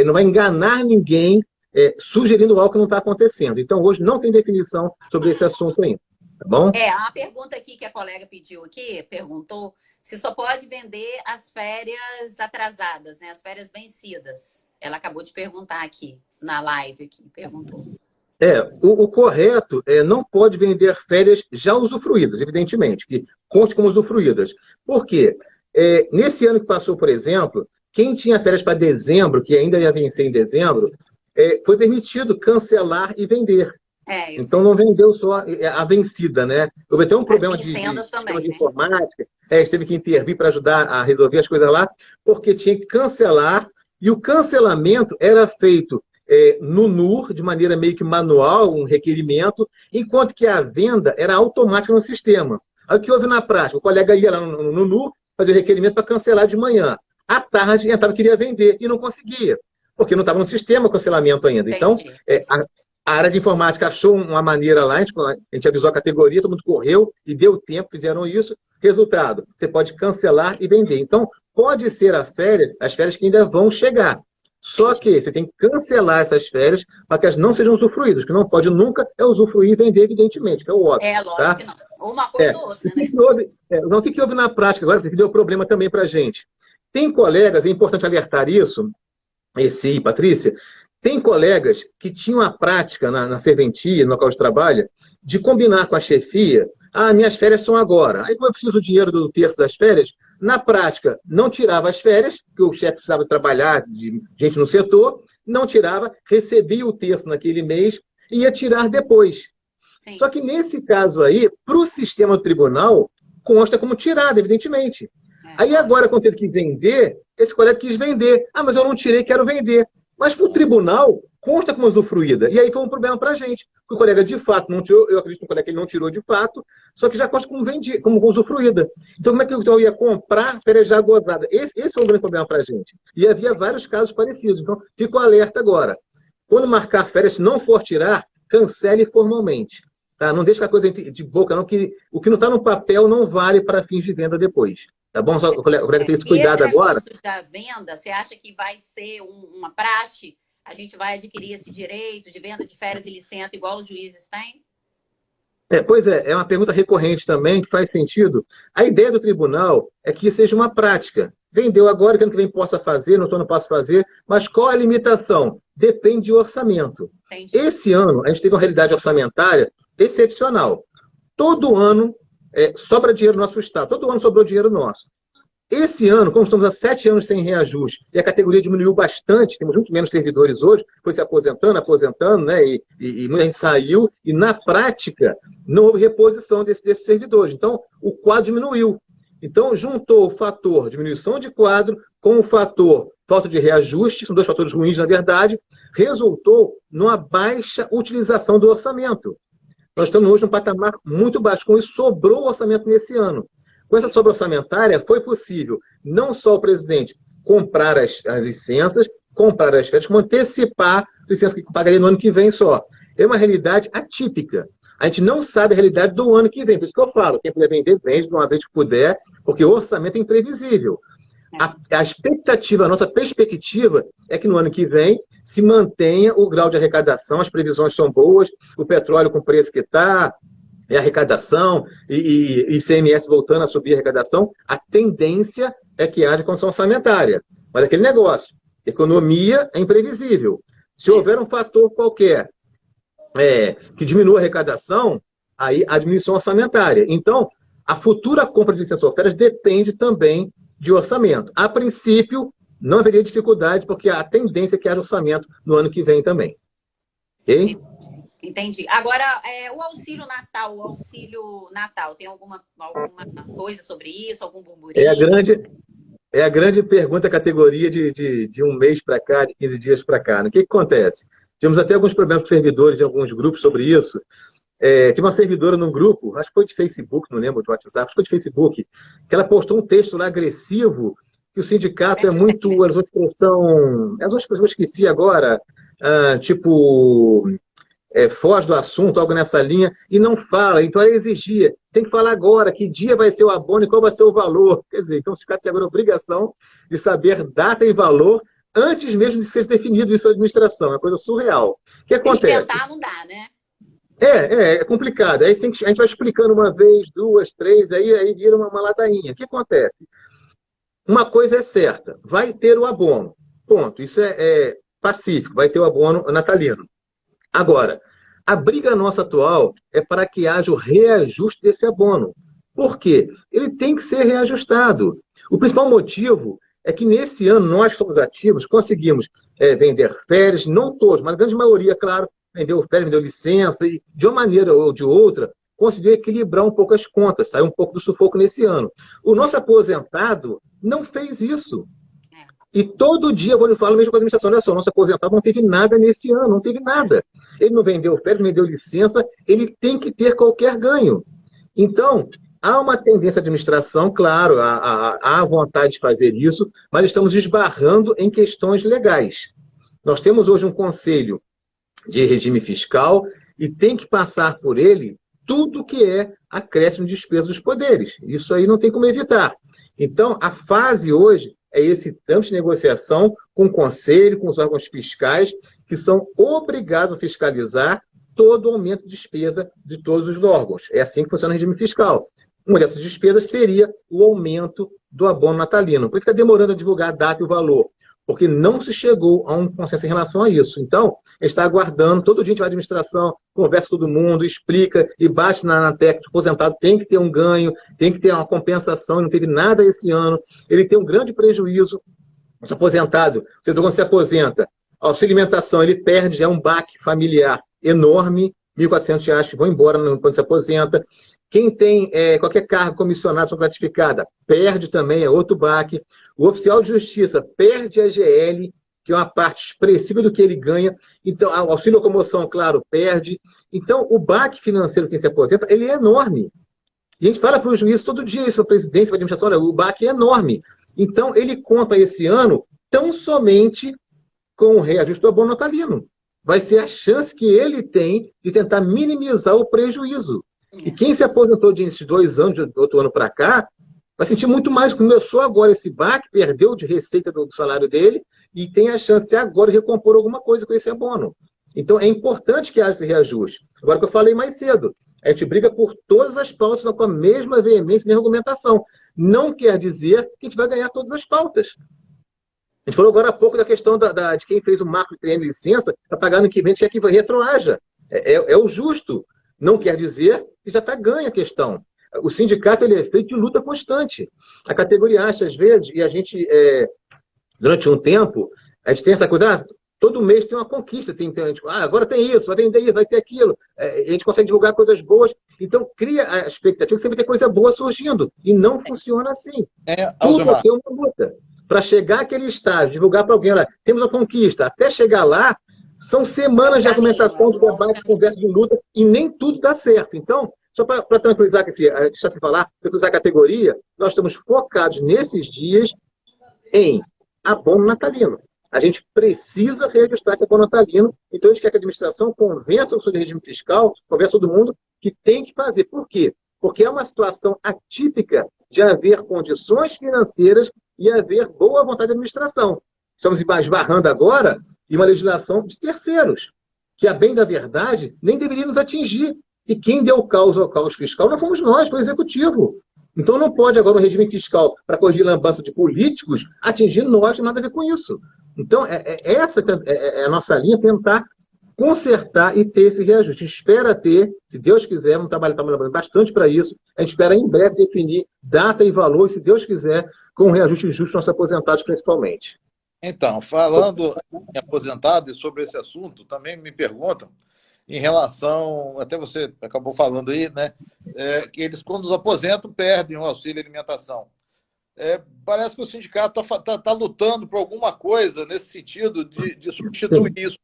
não vai enganar ninguém sugerindo algo que não está acontecendo. Então, hoje não tem definição sobre esse assunto ainda. Tá bom? A pergunta aqui que a colega pediu aqui, perguntou se só pode vender as férias atrasadas, né? As férias vencidas. Ela acabou de perguntar aqui, na live aqui, perguntou. O correto não pode vender férias já usufruídas, evidentemente, que conste como usufruídas. Por quê? Nesse ano que passou, por exemplo, quem tinha férias para dezembro, que ainda ia vencer em dezembro, foi permitido cancelar e vender. Então não vendeu só a vencida, né? Houve até um problema de também, sistema de né? informática, a gente teve que intervir para ajudar a resolver as coisas lá, porque tinha que cancelar, e o cancelamento era feito no NUR, de maneira meio que manual, um requerimento, enquanto que a venda era automática no sistema. Aí o que houve na prática? O colega ia lá no NUR, fazer o requerimento para cancelar de manhã. À tarde, entrava e queria vender, e não conseguia, porque não estava no sistema o cancelamento ainda. Então, a área de informática achou uma maneira lá, a gente avisou a categoria, todo mundo correu e deu tempo, fizeram isso. Resultado, você pode cancelar e vender. Então, pode ser as férias que ainda vão chegar. Só que você tem que cancelar essas férias para que elas não sejam usufruídas. O que não pode nunca é usufruir e vender, evidentemente, que é o óbvio. Lógico, tá? que não. Uma coisa ou outra, né? O que houve na prática agora, que deu problema também para a gente? Tem colegas, é importante alertar isso, esse Patrícia, tem colegas que tinham a prática na serventia, no local de trabalho, de combinar com a chefia, minhas férias são agora. Aí, como eu preciso do dinheiro do terço das férias, na prática, não tirava as férias, porque o chefe precisava trabalhar, de gente no setor, não tirava, recebia o terço naquele mês e ia tirar depois. Sim. Só que nesse caso aí, para o sistema do tribunal, consta como tirada, evidentemente. Aí agora, quando teve que vender, esse colega quis vender. Mas eu não tirei, quero vender. Mas para o tribunal, consta como usufruída. E aí foi um problema para a gente. Porque o colega, de fato, não tirou. Eu acredito que o colega ele não tirou de fato, só que já consta como usufruída. Então, como é que eu ia comprar férias já gozadas? Esse foi um grande problema para a gente. E havia vários casos parecidos. Então, fico alerta agora. Quando marcar férias, se não for tirar, cancele formalmente. Tá? Não deixe a coisa de boca, não, que o que não está no papel não vale para fins de venda depois. Tá bom? Só o colega tem esse cuidado agora. E esse da venda, você acha que vai ser uma praxe? A gente vai adquirir esse direito de venda de férias e licença igual os juízes têm? Pois é uma pergunta recorrente também, que faz sentido. A ideia do tribunal é que seja uma prática. Vendeu agora, que ano que vem possa fazer, não posso fazer, mas qual a limitação? Depende do orçamento. Entendi. Esse ano, a gente teve uma realidade orçamentária excepcional. Todo ano sobra dinheiro no nosso Estado. Todo ano sobrou dinheiro nosso. Esse ano, como estamos há 7 anos sem reajuste, e a categoria diminuiu bastante, temos muito menos servidores hoje, foi se aposentando, né? E muita gente saiu, e na prática não houve reposição desses servidores. Então, o quadro diminuiu. Então, juntou o fator diminuição de quadro com o fator falta de reajuste, são dois fatores ruins, na verdade, resultou numa baixa utilização do orçamento. Nós estamos hoje num patamar muito baixo. Com isso, sobrou o orçamento nesse ano. Com essa sobra orçamentária, foi possível não só o presidente comprar as licenças, comprar as férias, como antecipar licenças que pagaria no ano que vem só. É uma realidade atípica. A gente não sabe a realidade do ano que vem. Por isso que eu falo, quem puder vender, vende de uma vez que puder, porque o orçamento é imprevisível. A expectativa, a nossa perspectiva é que no ano que vem se mantenha o grau de arrecadação, as previsões são boas, o petróleo com o preço que está, a arrecadação e ICMS voltando a subir a arrecadação, a tendência é que haja condição orçamentária. Mas aquele negócio, economia é imprevisível. Se houver um fator qualquer que diminua a arrecadação, aí a diminuição orçamentária. Então, a futura compra de licença ou férias depende também de orçamento. A princípio, não haveria dificuldade, porque a tendência é que haja orçamento no ano que vem também. Ok? Entendi. Agora, o auxílio Natal, tem alguma coisa sobre isso? Algum burburinho? É a grande pergunta, categoria de um mês para cá, de 15 dias para cá. O que acontece? Tivemos até alguns problemas com servidores em alguns grupos sobre isso. Tinha uma servidora num grupo, acho que foi de Facebook, não lembro, de WhatsApp, acho que foi de Facebook, que ela postou um texto lá agressivo, que o sindicato é muito, elas usam expressão, eu esqueci agora, foge do assunto, algo nessa linha, e não fala. Então, ela exigia, tem que falar agora, que dia vai ser o abono e qual vai ser o valor. Quer dizer, então o sindicato tem agora a obrigação de saber data e valor antes mesmo de ser definido isso pela administração. É uma coisa surreal. O que acontece? Inventar não dá, né? É complicado. Aí a gente vai explicando uma vez, 2, 3, aí vira uma ladainha. O que acontece? Uma coisa é certa, vai ter o abono. Ponto. Isso é pacífico, vai ter o abono natalino. Agora, a briga nossa atual é para que haja o reajuste desse abono. Por quê? Ele tem que ser reajustado. O principal motivo é que nesse ano nós que somos ativos, conseguimos vender férias, não todos, mas a grande maioria, claro, vendeu férias, vendeu licença, e de uma maneira ou de outra, conseguiu equilibrar um pouco as contas, saiu um pouco do sufoco nesse ano. O nosso aposentado não fez isso. E todo dia, quando eu falo mesmo com a administração, olha só, o nosso aposentado não teve nada nesse ano, não teve nada. Ele não vendeu férias, não vendeu licença, ele tem que ter qualquer ganho. Então, há uma tendência à administração, claro, há vontade de fazer isso, mas estamos esbarrando em questões legais. Nós temos hoje um conselho de regime fiscal e tem que passar por ele tudo que é acréscimo de despesa dos poderes. Isso aí não tem como evitar. Então, a fase hoje é esse trâmite de negociação com o Conselho, com os órgãos fiscais, que são obrigados a fiscalizar todo o aumento de despesa de todos os órgãos. É assim que funciona o regime fiscal. Uma dessas despesas seria o aumento do abono natalino. Por que está demorando a divulgar a data e o valor? Porque não se chegou a um consenso em relação a isso. Então, a gente está aguardando, todo dia a gente vai à administração, conversa com todo mundo, explica e bate na tecla que o aposentado tem que ter um ganho, tem que ter uma compensação, não teve nada esse ano, ele tem um grande prejuízo. O aposentado, quando se aposenta, a auxílio alimentação, ele perde, já é um baque familiar enorme, R$ 1.400 que vão embora quando se aposenta. Quem tem qualquer cargo comissionado, ação gratificada, perde também, é outro baque. O oficial de justiça perde a GL, que é uma parte expressiva do que ele ganha. Então, o auxílio locomoção, claro, perde. Então, o baque financeiro quem se aposenta, ele é enorme. E a gente fala para o juiz todo dia, isso, para a presidência, para a administração, olha, o baque é enorme. Então, ele conta esse ano tão somente com o reajuste do abono natalino. Vai ser a chance que ele tem de tentar minimizar o prejuízo. E quem se aposentou desses 2 anos, de outro ano para cá, vai sentir muito mais. Começou agora esse baque, perdeu de receita do salário dele e tem a chance agora de recompor alguma coisa com esse abono. Então, é importante que haja esse reajuste. Agora, que eu falei mais cedo, a gente briga por todas as pautas com a mesma veemência e mesma argumentação. Não quer dizer que a gente vai ganhar todas as pautas. A gente falou agora há pouco da questão de quem fez o marco de treino de licença para pagar no que vem, quer que retroaja. É o justo. Não quer dizer que já está ganha a questão. O sindicato ele é feito de luta constante. A categoria acha, às vezes, e a gente, durante um tempo, a gente tem essa coisa, todo mês tem uma conquista. Agora tem isso, vai vender isso, vai ter aquilo. A gente consegue divulgar coisas boas. Então, cria a expectativa que sempre tem coisa boa surgindo. E não funciona assim. Tudo tem uma luta. Para chegar àquele estágio, divulgar para alguém, olha, temos uma conquista. Até chegar lá, são semanas de argumentação, de debate, de conversa, de luta, e nem tudo dá certo. Então, só para tranquilizar, deixar se falar, tranquilizar a categoria, nós estamos focados nesses dias em abono natalino. A gente precisa reajustar esse abono natalino, então a gente quer que a administração convença sobre o regime fiscal, convença todo mundo que tem que fazer. Por quê? Porque é uma situação atípica de haver condições financeiras e haver boa vontade de administração. Estamos esbarrando agora e uma legislação de terceiros, que, a bem da verdade, nem deveria nos atingir. E quem deu causa ao caos fiscal não fomos nós, foi o Executivo. Então não pode agora um regime fiscal para corrigir lambança de políticos atingir nós, não tem nada a ver com isso. Então, essa é a nossa linha, tentar consertar e ter esse reajuste. A gente espera ter, se Deus quiser, vamos trabalhando bastante para isso, a gente espera em breve definir data e valor, e, se Deus quiser, com um reajuste justo nos nossos aposentados, principalmente. Então, falando em aposentado e sobre esse assunto, também me perguntam em relação, até você acabou falando aí, né, que eles, quando os aposentam, perdem o auxílio alimentação. Parece que o sindicato está lutando por alguma coisa nesse sentido de substituir isso.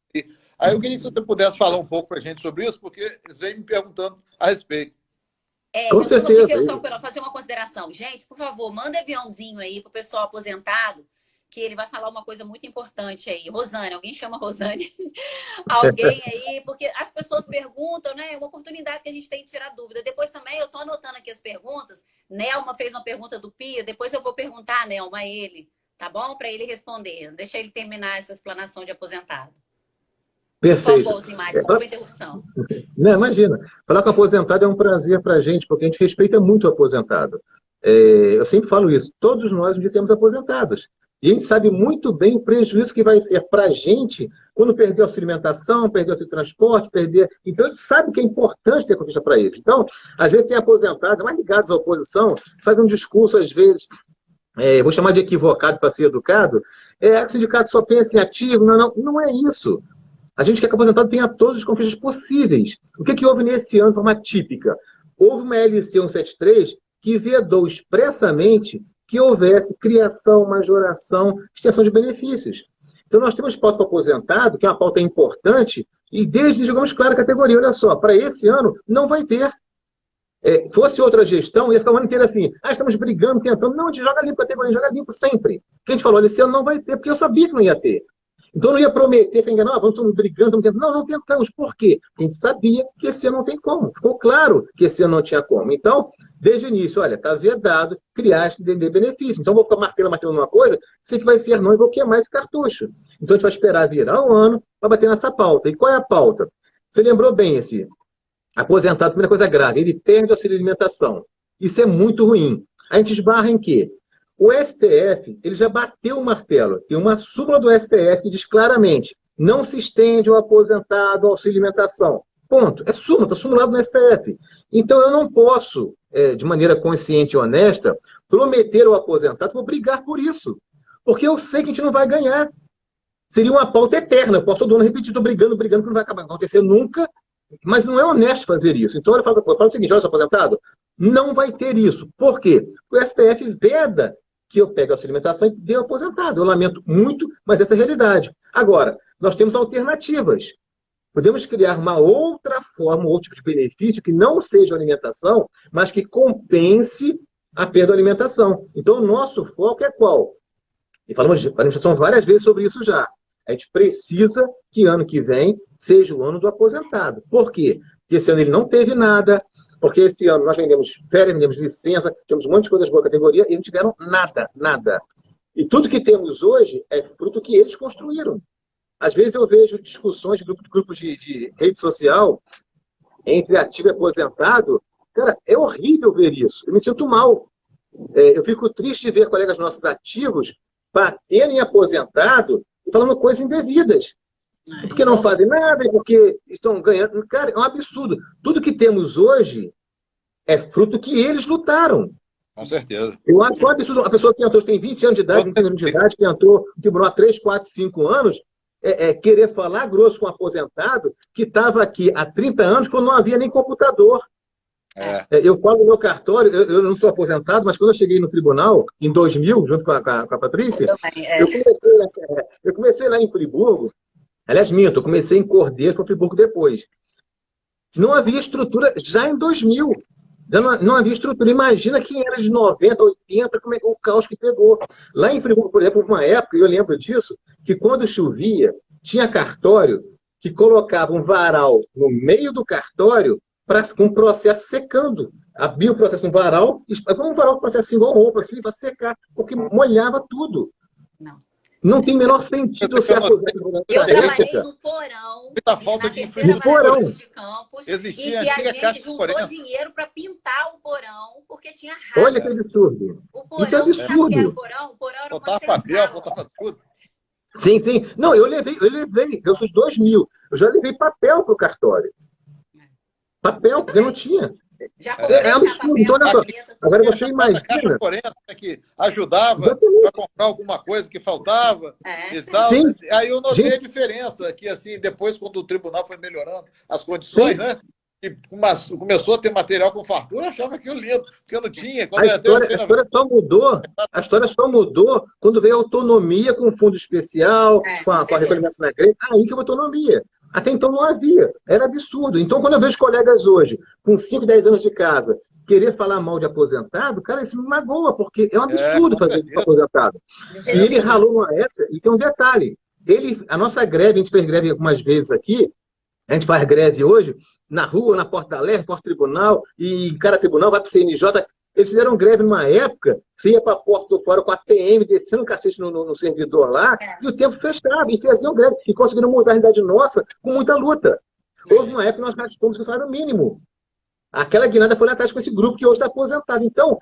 Aí eu queria que você pudesse falar um pouco para a gente sobre isso, porque eles vêm me perguntando a respeito. Com certeza. Eu só fazer uma consideração. Gente, por favor, manda aviãozinho aí para o pessoal aposentado, que ele vai falar uma coisa muito importante aí. Rosane, alguém chama Rosane? Alguém aí, porque as pessoas perguntam, né? É uma oportunidade que a gente tem de tirar dúvida. Depois também eu estou anotando aqui as perguntas. Nelma fez uma pergunta do Pia, depois eu vou perguntar, Nelma, a ele, tá bom? Para ele responder. Deixa ele terminar essa explanação de aposentado. Perfeito. Por favor, Zimar, desculpa a interrupção. Não, imagina. Falar com o aposentado é um prazer para a gente, porque a gente respeita muito o aposentado. Eu sempre falo isso. Todos nós nos dissemos aposentados. E a gente sabe muito bem o prejuízo que vai ser para a gente quando perder a auxílio alimentação, perder o auxílio transporte, perder... Então, a gente sabe que é importante ter conquista para eles. Então, às vezes tem aposentados mais ligados à oposição, fazem um discurso, às vezes, eu vou chamar de equivocado para ser educado, o sindicato só pensa em ativo. Não, não, não é isso. A gente quer que o aposentado tenha todos os conflitos possíveis. O que houve nesse ano de forma típica? Houve uma LC 173 que vedou expressamente que houvesse criação, majoração, extensão de benefícios. Então, nós temos pauta para o aposentado, que é uma pauta importante, e desde jogamos clara a categoria. Olha só, para esse ano não vai ter. Fosse outra gestão, ia ficar o ano inteiro assim, estamos brigando, tentando. Não, a gente joga limpo, categoria, joga limpo sempre. Que a gente falou, olha, esse ano não vai ter, porque eu sabia que não ia ter. Então, não ia prometer, ficar enganado, vamos brigando, estamos tentando. Não, não tentamos. Por quê? Porque a gente sabia que esse ano não tem como. Ficou claro que esse ano não tinha como. Então, desde o início, olha, está vedado criar este benefício. Então, vou ficar martelando uma coisa, sei que vai ser não e vou queimar esse cartucho. Então, a gente vai esperar virar o ano para bater nessa pauta. E qual é a pauta? Você lembrou bem esse aposentado, primeira coisa grave, ele perde o auxílio alimentação. Isso é muito ruim. A gente esbarra em quê? O STF, ele já bateu o martelo. Tem uma súmula do STF que diz claramente, não se estende ao aposentado ao auxílio alimentação. Ponto. É súmula, está sumulado no STF. Então, eu não posso, de maneira consciente e honesta, prometer ao aposentado, vou brigar por isso. Porque eu sei que a gente não vai ganhar. Seria uma pauta eterna. Eu posso todo ano repetir, estou brigando, que não vai acontecer nunca. Mas não é honesto fazer isso. Então, eu falo o seguinte, olha, seu aposentado, não vai ter isso. Por quê? O STF veda que eu pegue a auxílio alimentação e dê ao aposentado. Eu lamento muito, mas essa é a realidade. Agora, nós temos alternativas. Podemos criar uma outra forma, um outro tipo de benefício que não seja alimentação, mas que compense a perda da alimentação. Então, o nosso foco é qual? E falamos de alimentação várias vezes sobre isso já. A gente precisa que ano que vem seja o ano do aposentado. Por quê? Porque esse ano ele não teve nada, porque esse ano nós vendemos férias, vendemos licença, temos um monte de coisas de boa categoria e não tiveram nada, nada. E tudo que temos hoje é fruto que eles construíram. Às vezes eu vejo discussões de grupos de rede social entre ativo e aposentado. Cara, é horrível ver isso. Eu me sinto mal. Eu fico triste de ver colegas nossos ativos batendo em aposentado e falando coisas indevidas. Porque não fazem nada e porque estão ganhando. Cara, é um absurdo. Tudo que temos hoje é fruto que eles lutaram. Com certeza. Eu acho um absurdo. A pessoa que entrou, tem 20 anos de idade, 20 anos de idade, que entrou no tribunal há 3, 4, 5 anos, querer falar grosso com um aposentado que estava aqui há 30 anos quando não havia nem computador. Eu falo no meu cartório, eu não sou aposentado, mas quando eu cheguei no tribunal, em 2000, junto com a Patrícia, eu comecei lá em Friburgo. Aliás, minto, eu comecei em Cordeiro, para Friburgo depois. Não havia estrutura já em 2000. Já não havia estrutura. Imagina quem era de 90, 80, como é o caos que pegou. Lá em Friburgo, por exemplo, uma época, eu lembro disso, que quando chovia, tinha cartório que colocava um varal no meio do cartório com o processo secando. Abria o processo com varal, como um varal com processo igual roupa, assim, para secar, porque molhava tudo. Não tem o menor sentido você aposentar. Eu trabalhei no porão, muita falta de infraestrutura de campos, existia e que a gente juntou dinheiro para pintar o porão, porque tinha rato. Olha que absurdo. O porão, isso é absurdo. Sabe o que era o porão? O porão era botava papel, botava tudo. Sim, sim. Não, eu levei, eu sou de 2000. Eu já levei papel para o cartório. Papel, porque não tinha. É absurdo. Então, olha só. Agora você imagina. Caixa forense que ajudava a comprar alguma coisa que faltava e tal. Sim. Aí eu notei a diferença, que assim, depois, quando o tribunal foi melhorando as condições, né? E começou a ter material com fartura, eu achava aquilo lindo, porque eu não tinha. A história só mudou quando veio a autonomia com o fundo especial, com a recolhimento na greve. Aí que é a autonomia. Até então não havia. Era absurdo. Então, quando eu vejo colegas hoje, com 5, 10 anos de casa, querer falar mal de aposentado, cara, isso me magoa, porque é um absurdo fazer isso com aposentado. E ele ralou uma época, e tem um detalhe. A nossa greve, a gente fez greve algumas vezes aqui, a gente faz greve hoje, na rua, na porta da LERJ, porta do tribunal, e cada tribunal vai para o CNJ. Eles fizeram greve numa época, você ia para a porta do fora com a PM, descendo o cacete no servidor lá, e o tempo fechava, e faziam greve, e conseguiram mudar a realidade nossa com muita luta. Houve uma época que nós raspamos com o salário mínimo. Aquela guinada foi lá atrás com esse grupo que hoje está aposentado. Então,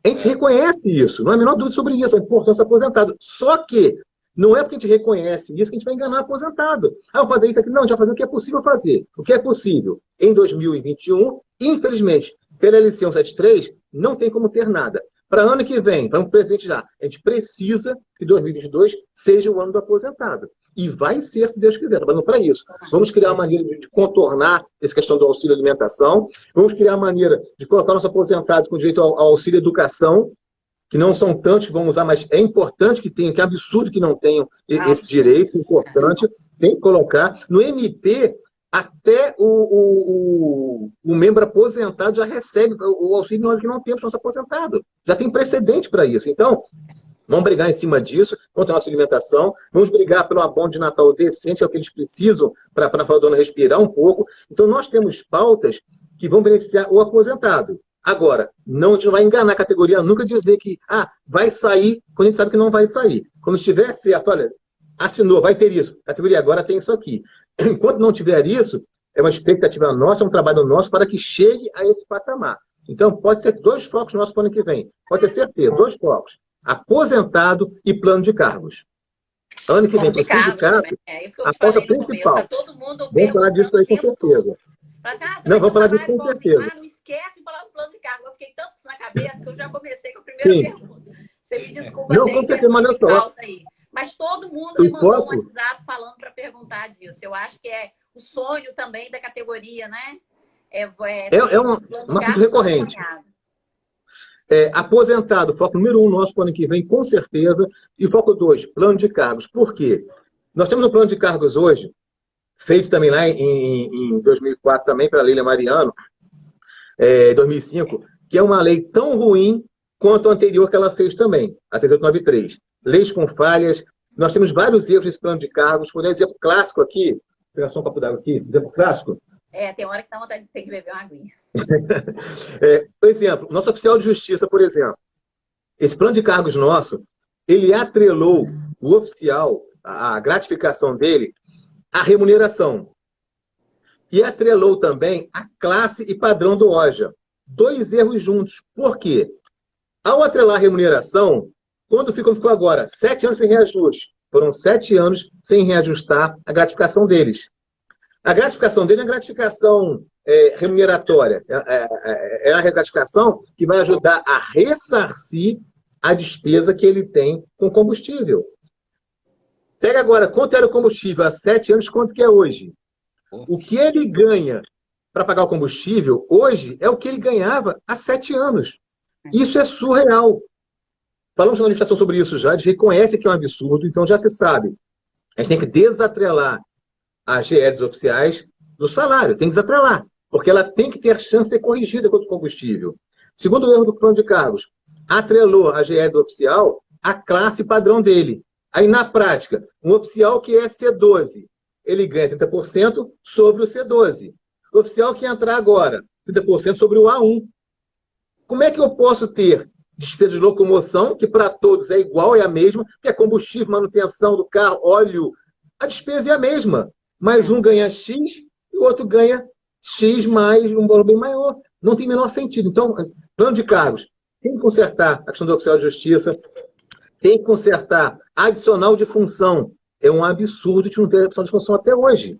a gente reconhece isso, não há a menor dúvida sobre isso, a importância do aposentado. Só que não é porque a gente reconhece isso que a gente vai enganar o aposentado. Vou fazer isso aqui. Não, a gente vai fazer o que é possível fazer. O que é possível em 2021, infelizmente, pela LC 173, não tem como ter nada. Para ano que vem, para um presente já, a gente precisa que 2022 seja o ano do aposentado. E vai ser, se Deus quiser, trabalhando para isso. Vamos criar uma maneira de contornar essa questão do auxílio alimentação, vamos criar uma maneira de colocar nossos aposentados com direito ao auxílio educação, que não são tantos que vão usar, mas é importante que tenham, que é absurdo que não tenham esse direito, é importante, tem que colocar. No MP, até o membro aposentado já recebe o auxílio, nós que não temos nosso aposentado. Já tem precedente para isso. Então, vamos brigar em cima disso, contra a nossa alimentação, vamos brigar pelo abono de Natal decente, que é o que eles precisam para a dona respirar um pouco. Então, nós temos pautas que vão beneficiar o aposentado. Agora, não, a gente não vai enganar a categoria, nunca dizer que vai sair, quando a gente sabe que não vai sair. Quando estiver certo, olha, assinou, vai ter isso. A categoria agora tem isso aqui. Enquanto não tiver isso, é uma expectativa nossa, é um trabalho nosso para que chegue a esse patamar. Então, pode ser 2 focos nossos para o ano que vem. Pode ter certeza, 2 focos. Aposentado e plano de cargos. Ano que vem, para o sindicato, é isso que eu a te pauta falei no principal. começo, tá todo mundo Vamos falar disso aí com certeza. Não, vamos falar disso com certeza. Não esquece de falar do plano de cargo. Eu fiquei tanto na cabeça que eu já comecei com a primeira pergunta. Você me desculpa. Não, com certeza, mas olha só. Aí. Mas todo mundo me mandou um WhatsApp falando para perguntar disso. Eu acho que é o sonho também da categoria, né? É uma coisa recorrente. Aposentado, foco número 1 nosso para o ano que vem, com certeza. E foco 2, plano de cargos. Por quê? Nós temos um plano de cargos hoje, feito também lá em 2004 também, pela Leila Mariano, 2005, que é uma lei tão ruim quanto a anterior que ela fez também, a 3893. Leis com falhas. Nós temos vários erros nesse plano de cargos. Vou dar um exemplo clássico aqui. Vou pegar só um copo d'água aqui. Exemplo clássico. Tem hora que dá vontade de ter que beber uma aguinha. Por exemplo, nosso oficial de justiça, por exemplo. Esse plano de cargos nosso, ele atrelou o oficial, a gratificação dele, à remuneração. E atrelou também a classe e padrão do OJA. 2 erros juntos. Por quê? Ao atrelar a remuneração, quando ficou agora 7 anos sem reajuste, foram 7 anos sem reajustar a gratificação deles. A gratificação deles é uma gratificação remuneratória. É a gratificação que vai ajudar a ressarcir a despesa que ele tem com combustível. Pega agora, quanto era o combustível há 7 anos, quanto que é hoje? O que ele ganha para pagar o combustível, hoje, é o que ele ganhava há 7 anos. Isso é surreal. Falamos na administração sobre isso já, a gente reconhece que é um absurdo, então já se sabe. A gente tem que desatrelar as GE dos oficiais do salário, tem que desatrelar, porque ela tem que ter chance de ser corrigida contra o combustível. Segundo erro do plano de cargos, atrelou a GE do oficial à classe padrão dele. Aí, na prática, um oficial que é C12, ele ganha 30% sobre o C12. O oficial que entrar agora, 30% sobre o A1. Como é que eu posso ter despesa de locomoção, que para todos é igual, é a mesma, que é combustível, manutenção do carro, óleo, a despesa é a mesma. Mas um ganha X e o outro ganha X mais um valor bem maior. Não tem o menor sentido. Então, plano de cargos, tem que consertar a questão do oficial de justiça, tem que consertar adicional de função. É um absurdo de não ter adicional de função até hoje.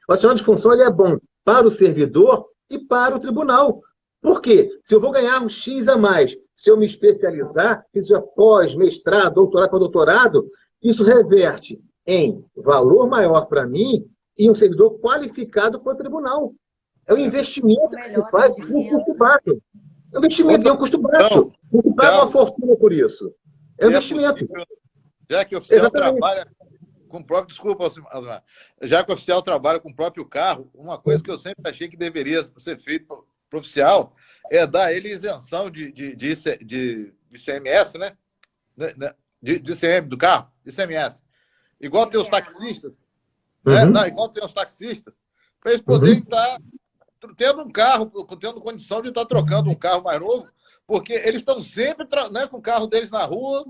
O adicional de função ele é bom para o servidor e para o tribunal. Por quê? Se eu vou ganhar um X a mais, se eu me especializar, seja pós, mestrado, doutorado para doutorado, isso reverte em valor maior para mim e um servidor qualificado para o tribunal. É um investimento que se faz com um custo baixo. É um investimento, tem um custo baixo. Não se paga uma fortuna por isso. É um investimento. Já que o oficial trabalha com o próprio... Desculpa, Osmar. Já que o oficial trabalha com o próprio carro, uma coisa que eu sempre achei que deveria ser feito para o oficial é dar a ele isenção de ICMS, né? De ICM do carro, ICMS. Igual tem os taxistas. Né? Não, igual tem os taxistas. Para eles poderem estar tendo um carro, tendo condição de estar trocando um carro mais novo, porque eles estão sempre com o carro deles na rua.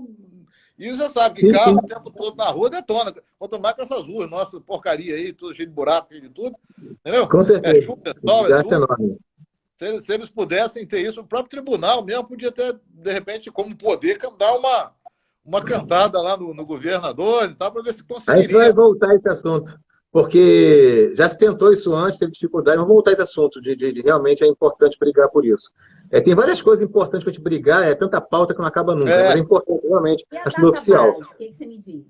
E você sabe que carro o tempo todo na rua detona. Quanto mais com essas ruas, nossa porcaria aí, tudo cheio de buraco, cheio de tudo. Entendeu? Com certeza. Chuva, sol, tudo. Se eles pudessem ter isso, o próprio tribunal mesmo podia ter, de repente, como poder, dar uma cantada lá no governador e tal, para ver se conseguiria. Aí vai voltar esse assunto. porque já se tentou isso antes, teve dificuldade. Vamos voltar a esse assunto de realmente é importante brigar por isso. Tem várias coisas importantes para a gente brigar, é tanta pauta que não acaba nunca, mas é importante realmente E a a sua oficial. O que você me diz?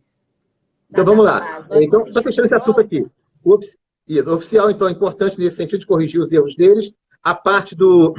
Então vamos lá. Então, só fechando esse assunto aqui. O oficial, então, é importante nesse sentido de corrigir os erros deles. A parte do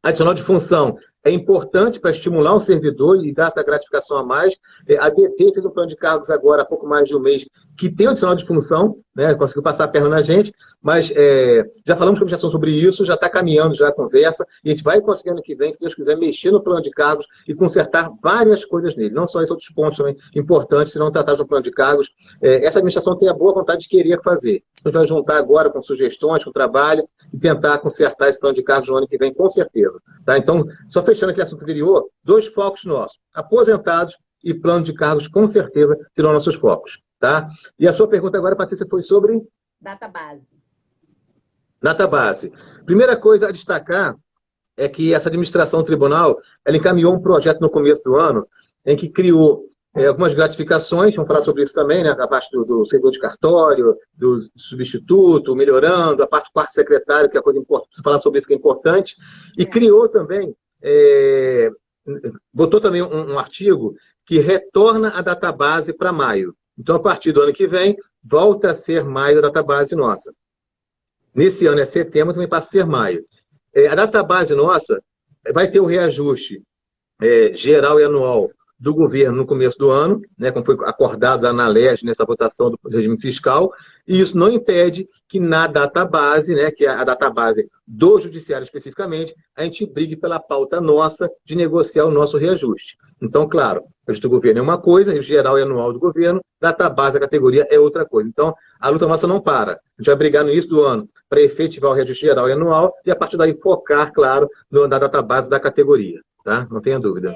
adicional de função é importante para estimular o servidor e dar essa gratificação a mais. A DP fez um plano de cargos agora, há pouco mais de um mês, que tem um adicional de função, né? Conseguiu passar a perna na gente, mas já falamos com a administração sobre isso, já está caminhando já a conversa, e a gente vai conseguir ano que vem, se Deus quiser, mexer no plano de cargos e consertar várias coisas nele, não só esses outros pontos também importantes, se não tratados no plano de cargos. Essa administração tem a boa vontade de querer fazer. A gente vai juntar agora com sugestões, com trabalho, e tentar consertar esse plano de cargos no ano que vem, com certeza. Tá? Então, só fechando aqui o assunto anterior, 2 focos nossos. Aposentados e plano de cargos, com certeza, serão nossos focos. Tá? E a sua pergunta agora, Patrícia, foi sobre? Database. Database. Primeira coisa a destacar é que essa administração do tribunal, ela encaminhou um projeto no começo do ano, em que criou algumas gratificações, vamos falar sobre isso também, né? A parte do servidor de cartório, do substituto, melhorando, a parte do quarto secretário, que é a coisa importante, falar sobre isso que é importante, e criou também, botou também um artigo que retorna a database para maio. Então, a partir do ano que vem, volta a ser maio a database nossa. Nesse ano é setembro, também passa a ser maio. A database nossa vai ter o reajuste geral e anual do governo no começo do ano, né, como foi acordado lá na LERJ, nessa votação do regime fiscal, e isso não impede que na database, né, que é a database do judiciário especificamente, a gente brigue pela pauta nossa de negociar o nosso reajuste. Então, claro, o reajuste do governo é uma coisa, o geral e anual do governo, database, a categoria é outra coisa. Então, a luta nossa não para. A gente vai brigar no início do ano para efetivar o reajuste geral e anual e, a partir daí, focar, claro, na database da categoria. Tá? Não tenha dúvida.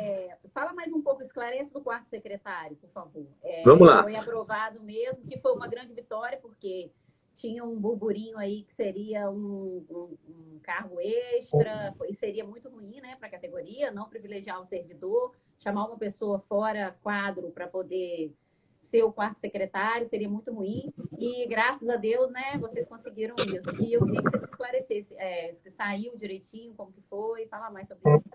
Fala mais um pouco, esclarece do quarto secretário, por favor. Vamos lá. Foi aprovado mesmo, que foi uma grande vitória, porque tinha um burburinho aí que seria um cargo extra, e seria muito ruim, né, para a categoria, não privilegiar o servidor, chamar uma pessoa fora quadro para poder ser o quarto secretário, seria muito ruim. E graças a Deus, né, vocês conseguiram isso. E eu queria que você esclarecesse, se saiu direitinho, como que foi, fala mais sobre isso.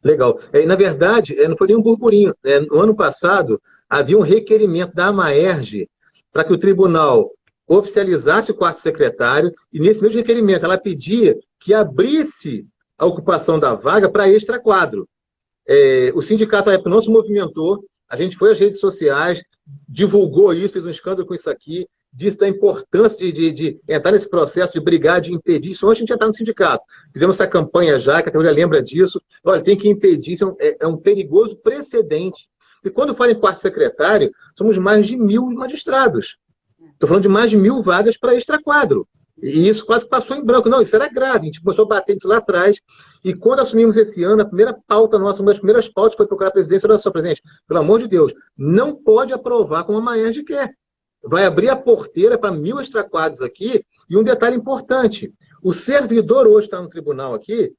Legal. Na verdade, não foi nenhum burburinho. No ano passado, havia um requerimento da AMAERJ para que o tribunal oficializasse o quarto secretário, e nesse mesmo requerimento ela pedia que abrisse a ocupação da vaga para extra-quadro. O sindicato, à época, não se movimentou, a gente foi às redes sociais, divulgou isso, fez um escândalo com isso aqui, disse da importância de entrar nesse processo, de brigar, de impedir isso, antes de a gente entrar no sindicato. Fizemos essa campanha já, que a categoria lembra disso. Olha, tem que impedir, isso é um perigoso precedente. E quando fala em quarto secretário, somos mais de 1.000 magistrados. Estou falando de mais de 1.000 vagas para extra-quadro. E isso quase passou em branco. Não, isso era grave. A gente começou a bater isso lá atrás. E quando assumimos esse ano, a primeira pauta nossa, uma das primeiras pautas foi procurar a presidência. Olha só, presidente, pelo amor de Deus, não pode aprovar como a AMAERJ quer. Vai abrir a porteira para 1.000 extra-quadros aqui. E um detalhe importante, o servidor hoje está no tribunal aqui,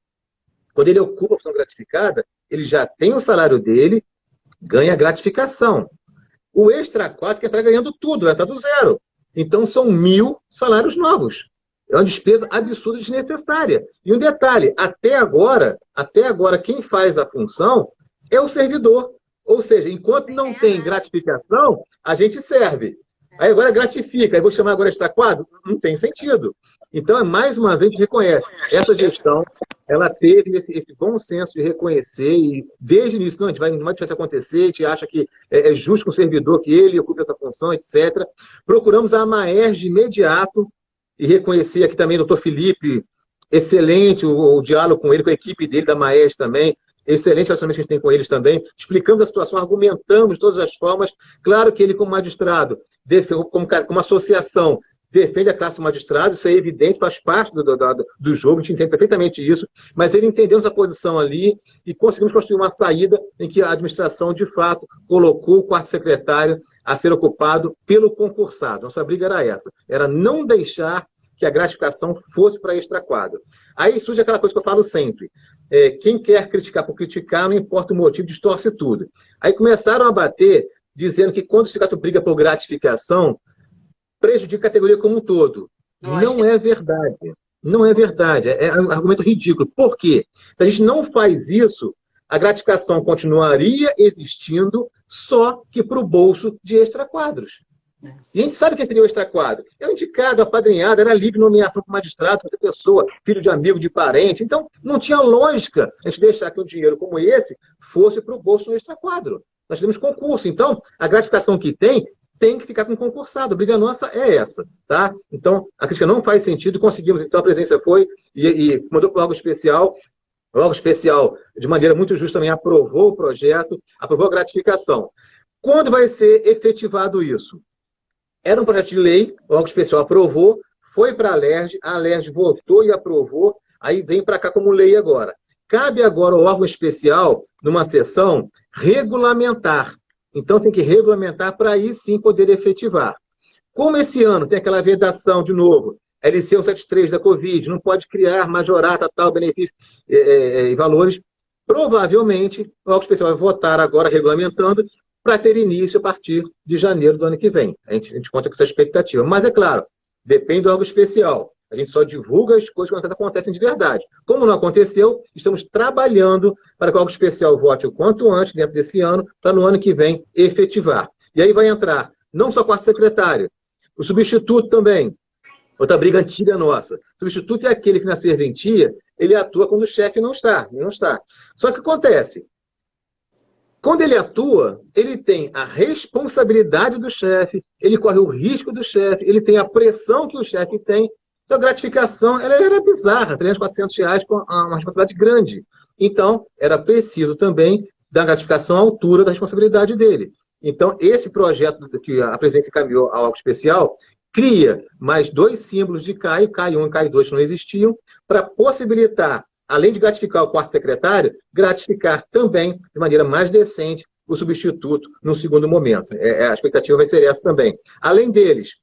quando ele ocupa a função gratificada, ele já tem o salário dele, ganha gratificação. O extra-quadro quer estar ganhando tudo, vai estar do zero. Então, são 1.000 salários novos. É uma despesa absurda e desnecessária. E um detalhe, até agora, quem faz a função é o servidor. Ou seja, enquanto não tem gratificação, a gente serve. Aí agora gratifica, aí vou chamar agora extra-quadro? Não tem sentido. Então, mais uma vez, a gente reconhece. Essa gestão, ela teve esse bom senso de reconhecer e, desde o início, não, a gente vai deixar isso acontecer, a gente acha que é justo com o servidor que ele ocupe essa função, etc. Procuramos a AMAERJ de imediato e reconhecer aqui também o doutor Felipe, excelente o diálogo com ele, com a equipe dele, da AMAERJ também, excelente relacionamento que a gente tem com eles também, explicamos a situação, argumentamos de todas as formas. Claro que ele, como magistrado, como associação, defende a classe magistrado, isso é evidente, faz parte do jogo, a gente entende perfeitamente isso, mas ele entendeu essa posição ali e conseguimos construir uma saída em que a administração, de fato, colocou o quarto secretário a ser ocupado pelo concursado. Nossa briga era essa, era não deixar que a gratificação fosse para extra-quadro. Aí surge aquela coisa que eu falo sempre, quem quer criticar por criticar, não importa o motivo, distorce tudo. Aí começaram a bater, dizendo que quando o sindicato briga por gratificação, prejudica a categoria como um todo. Não é verdade. Não é verdade. É um argumento ridículo. Por quê? Se a gente não faz isso, a gratificação continuaria existindo, só que para o bolso de extraquadros. E a gente sabe o que seria o extraquadro. É o indicado, apadrinhado, era livre nomeação para magistrado, para outra pessoa, filho de amigo, de parente. Então, não tinha lógica a gente deixar que um dinheiro como esse fosse para o bolso do extraquadro. Nós temos concurso. Então, a gratificação que tem que ficar com o concursado. A briga nossa é essa, tá? Então, a crítica não faz sentido. Conseguimos, então, a presidência foi e mandou para o órgão especial. O órgão especial, de maneira muito justa, também aprovou o projeto, aprovou a gratificação. Quando vai ser efetivado isso? Era um projeto de lei, o órgão especial aprovou, foi para a Alerj votou e aprovou, aí vem para cá como lei agora. Cabe agora ao órgão especial, numa sessão, regulamentar. Então tem que regulamentar para aí sim poder efetivar. Como esse ano tem aquela vedação de novo, LC 173 da Covid, não pode criar, majorar, tal, benefício e valores, provavelmente o órgão especial vai votar agora regulamentando para ter início a partir de janeiro do ano que vem. A gente conta com essa expectativa. Mas, é claro, depende do órgão especial. A gente só divulga as coisas quando acontecem de verdade. Como não aconteceu, estamos trabalhando para que o órgão especial vote o quanto antes, dentro desse ano, para no ano que vem efetivar. E aí vai entrar não só o quarto secretário, o substituto também. Outra briga antiga nossa. O substituto é aquele que na serventia, ele atua quando o chefe não está. Só que acontece, quando ele atua, ele tem a responsabilidade do chefe, ele corre o risco do chefe, ele tem a pressão que o chefe tem. Então, a gratificação ela era bizarra, R$300, R$400 com uma responsabilidade grande. Então, era preciso também dar gratificação à altura da responsabilidade dele. Então, esse projeto que a presidência encaminhou ao órgão especial cria mais 2 símbolos de CAI, CAI 1 e CAI 2 que não existiam, para possibilitar, além de gratificar o quarto secretário, gratificar também, de maneira mais decente, o substituto no segundo momento. A expectativa vai ser essa também. Além deles,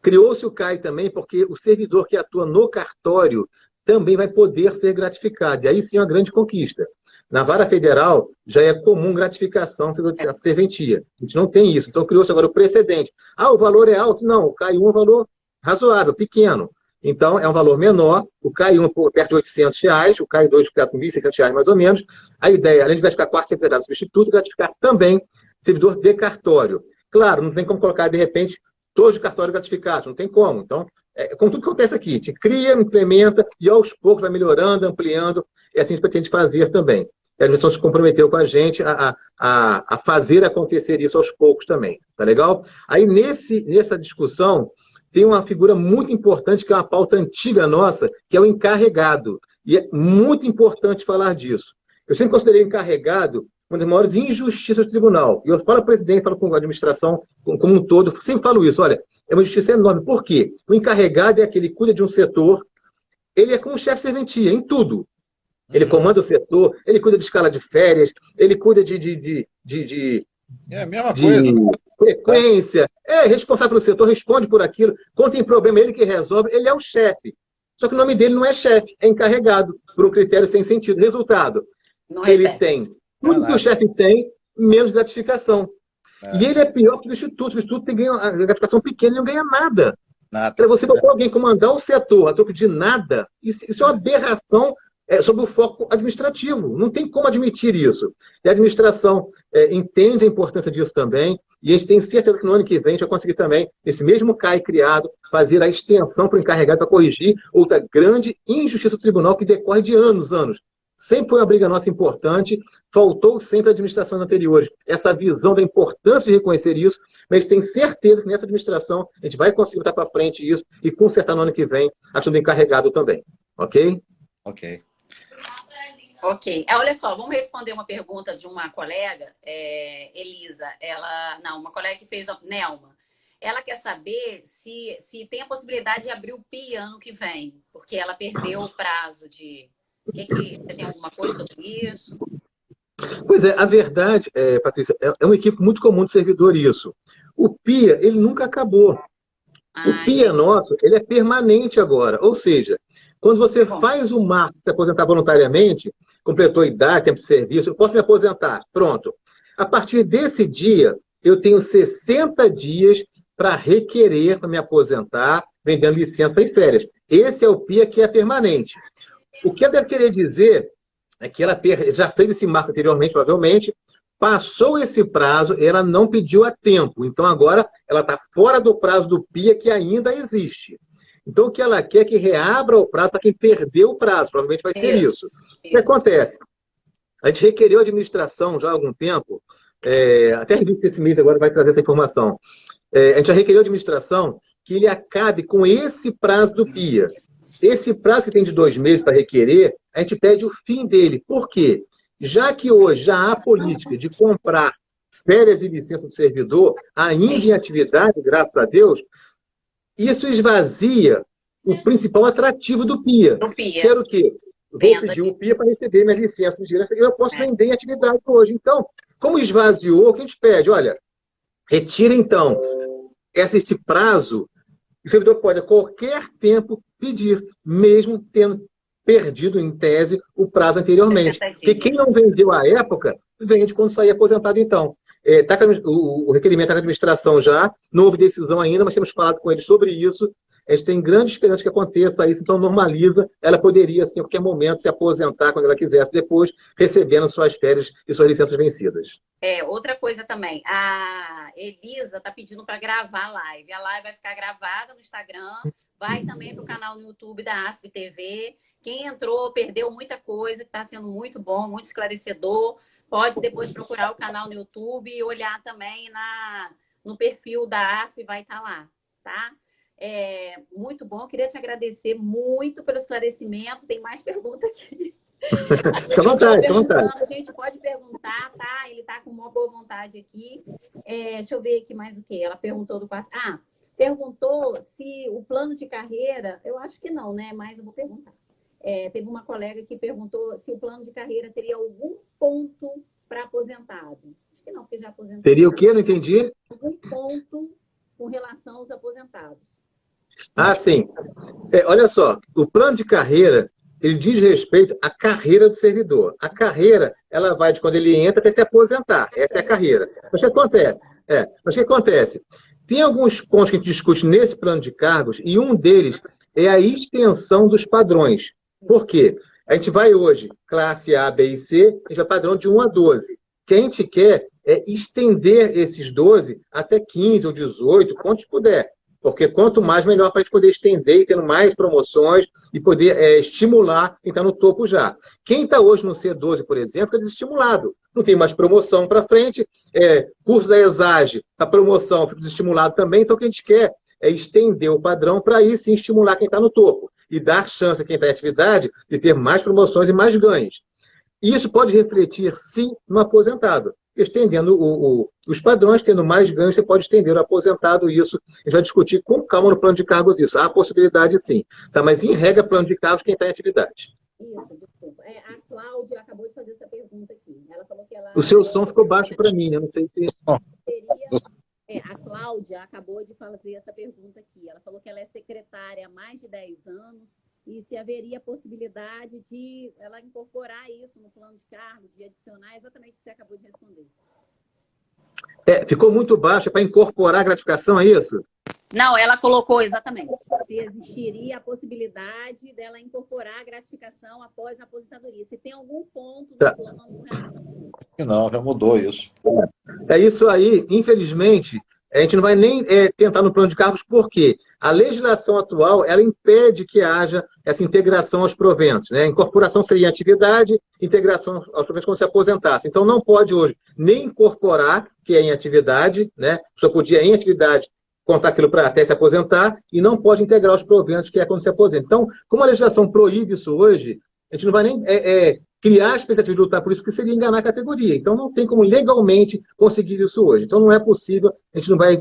criou-se o CAI também porque o servidor que atua no cartório também vai poder ser gratificado. E aí sim é uma grande conquista. Na vara federal, já é comum gratificação serventia. A gente não tem isso. Então criou-se agora o precedente. O valor é alto? Não, o CAI 1 é um valor razoável, pequeno. Então, é um valor menor, o CAI 1 perto de R$800, o CAI 2 perto de R$1.600 mais ou menos. A ideia, além de gratificar quarto secretário substituto, gratificar também servidor de cartório. Claro, não tem como colocar, de repente, todos os cartórios gratificados, não tem como. Então, como tudo que acontece aqui, a gente cria, implementa e aos poucos vai melhorando, ampliando, e assim a gente pretende fazer também. E a administração se comprometeu com a gente a fazer acontecer isso aos poucos também. Tá legal? Aí, nessa discussão, tem uma figura muito importante, que é uma pauta antiga nossa, que é o encarregado. E é muito importante falar disso. Eu sempre considerei o encarregado uma das maiores injustiças do tribunal. E eu falo para o presidente, falo com a administração como um todo, sempre falo isso. Olha, é uma injustiça enorme. Por quê? O encarregado é aquele que cuida de um setor, ele é como chefe de serventia, em tudo. Ele comanda o setor, ele cuida de escala de férias, ele cuida É a mesma coisa. frequência, é responsável pelo setor, responde por aquilo. Quando tem problema, ele que resolve, ele é o chefe. Só que o nome dele não é chefe, é encarregado, por um critério sem sentido. Resultado, ele tem tudo que o chefe tem, menos gratificação. E ele é pior que o instituto. O instituto tem a gratificação pequena e não ganha nada. Para você botar alguém comandar um setor a troco de nada, isso é uma aberração sobre o foco administrativo. Não tem como admitir isso. E a administração entende a importância disso também, e a gente tem certeza que no ano que vem a gente vai conseguir também, esse mesmo CAI criado, fazer a extensão para o encarregado para corrigir outra grande injustiça do tribunal que decorre de anos. Sempre foi uma briga nossa importante, faltou sempre administrações anteriores essa visão da importância de reconhecer isso, mas a gente tem certeza que nessa administração a gente vai conseguir botar para frente isso e consertar no ano que vem a questão do encarregado também. Ok? Ok. Olha só, vamos responder uma pergunta de uma colega, Elisa. Uma colega que fez a Nelma. Ela quer saber se tem a possibilidade de abrir o PI ano que vem, porque ela perdeu o prazo de... Você tem alguma coisa sobre isso? Pois é, a verdade, Patrícia, é um equívoco muito comum do servidor isso. O PIA, ele nunca acabou. O PIA nosso, ele é permanente agora. Ou seja, quando você faz o marco de se aposentar voluntariamente, completou a idade, tempo de serviço, eu posso me aposentar. Pronto. A partir desse dia, eu tenho 60 dias para requerer para me aposentar, vendendo licença e férias. Esse é o PIA que é permanente. O que ela deve querer dizer é que ela já fez esse marco anteriormente, provavelmente, passou esse prazo, ela não pediu a tempo. Então, agora, ela está fora do prazo do PIA que ainda existe. Então, o que ela quer é que reabra o prazo para quem perdeu o prazo. Provavelmente vai ser isso. O que acontece? A gente requeriu a administração já há algum tempo, até acredito que esse mês agora vai trazer essa informação. A gente já requeriu a administração que ele acabe com esse prazo do PIA. Esse prazo que tem de 2 meses para requerer, a gente pede o fim dele. Por quê? Já que hoje já há política de comprar férias e licença do servidor, ainda em atividade, graças a Deus, isso esvazia o principal atrativo do PIA. Que era o quê? Vou pedir o PIA para receber minha licença de direito, eu posso vender em atividade hoje. Então, como esvaziou, o que a gente pede? Olha, retira então esse prazo. O servidor pode a qualquer tempo pedir, mesmo tendo perdido, em tese, o prazo anteriormente. Porque quem não vendeu à época, vende quando sair aposentado, então. O requerimento está com a administração já, não houve decisão ainda, mas temos falado com eles sobre isso. A gente tem grande esperança que aconteça isso, então normaliza. Ela poderia, assim, a qualquer momento, se aposentar quando ela quisesse, depois recebendo suas férias e suas licenças vencidas. Outra coisa também, a Elisa está pedindo para gravar a live. A live vai ficar gravada no Instagram, vai também para o canal no YouTube da ASP TV. Quem entrou, perdeu muita coisa, que está sendo muito bom, muito esclarecedor. Pode depois procurar o canal no YouTube e olhar também no perfil da ASP, vai estar lá, tá? Muito bom, queria te agradecer muito pelo esclarecimento. Tem mais perguntas aqui. Fica à vontade, fica à vontade. A gente pode perguntar, tá? Ele tá com uma boa vontade aqui. Deixa eu ver aqui mais o que. Ela perguntou do quarto. Perguntou se o plano de carreira, eu acho que não, né? Mas eu vou perguntar. Teve uma colega que perguntou se o plano de carreira teria algum ponto para aposentado. Acho que não, porque já aposentou. Teria o quê? Não entendi. Algum ponto com relação aos aposentados. Sim. Olha só, o plano de carreira, ele diz respeito à carreira do servidor. A carreira, ela vai de quando ele entra até se aposentar. Essa é a carreira. Mas o que acontece? Mas o que acontece? Tem alguns pontos que a gente discute nesse plano de cargos, e um deles é a extensão dos padrões. Por quê? A gente vai hoje, classe A, B e C, a gente vai padrão de 1 a 12. O que a gente quer é estender esses 12 até 15 ou 18, quantos puder. Porque quanto mais, melhor para a gente poder estender e tendo mais promoções e poder estimular quem está no topo já. Quem está hoje no C12, por exemplo, é desestimulado. Não tem mais promoção para frente. Curso da ESAGE, a promoção fica desestimulado também. Então, o que a gente quer é estender o padrão para aí sim estimular quem está no topo e dar chance a quem está em atividade de ter mais promoções e mais ganhos. E isso pode refletir, sim, no aposentado. Estendendo os padrões, tendo mais ganhos, você pode estender o aposentado. Isso a gente vai discutir com calma no plano de cargos isso. Há possibilidade, sim. Tá? Mas, em regra, plano de cargos, quem está em atividade. Isso, desculpa. A Cláudia acabou de fazer essa pergunta aqui. Ela falou que ela... O seu som ficou baixo para mim, eu não sei se... A Cláudia acabou de fazer essa pergunta aqui. Ela falou que ela é secretária há mais de 10 anos e se haveria possibilidade de ela incorporar isso no plano de cargos, de adicionar exatamente o que você acabou de responder. Ficou muito baixo, é para incorporar a gratificação, é isso? Não, ela colocou exatamente. Se existiria a possibilidade dela incorporar a gratificação após a aposentadoria. Se tem algum ponto do plano com relação a isso. Não, já mudou isso. Isso aí, infelizmente, a gente não vai nem tentar no plano de cargos, porque a legislação atual, ela impede que haja essa integração aos proventos, né? Incorporação seria atividade, integração aos proventos quando se aposentasse. Então, não pode hoje nem incorporar, que é em atividade, né? Só podia, em atividade, contar aquilo para até se aposentar, e não pode integrar os proventos, que é quando se aposenta. Então, como a legislação proíbe isso hoje, a gente não vai nem criar a expectativa de lutar por isso, porque seria enganar a categoria. Então, não tem como legalmente conseguir isso hoje. Então, não é possível, a gente não vai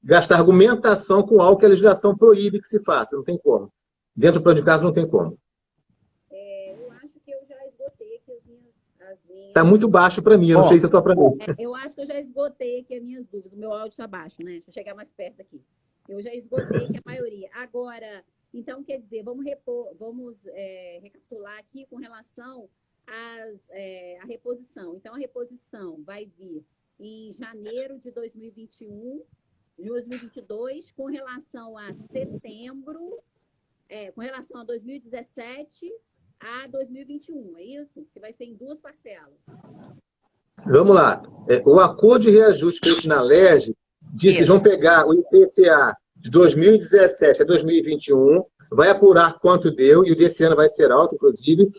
gastar argumentação com algo que a legislação proíbe que se faça. Não tem como. Dentro do plano de cargos, não tem como. Eu acho que eu já esgotei aqui as minhas... Está muito baixo para mim, eu não sei se é só para mim. Eu acho que eu já esgotei aqui as minhas dúvidas. O meu áudio está baixo, né? Deixa eu chegar mais perto aqui. Eu já esgotei aqui a maioria. Agora... Então, quer dizer, vamos recapitular aqui com relação à reposição. Então, a reposição vai vir em janeiro de 2021 de 2022 com relação a setembro, com relação a 2017 a 2021, é isso? Que vai ser em 2 parcelas. Vamos lá. O acordo de reajuste feito na LERJ diz que eles vão pegar o IPCA de 2017 a 2021, vai apurar quanto deu, e o desse ano vai ser alto, inclusive,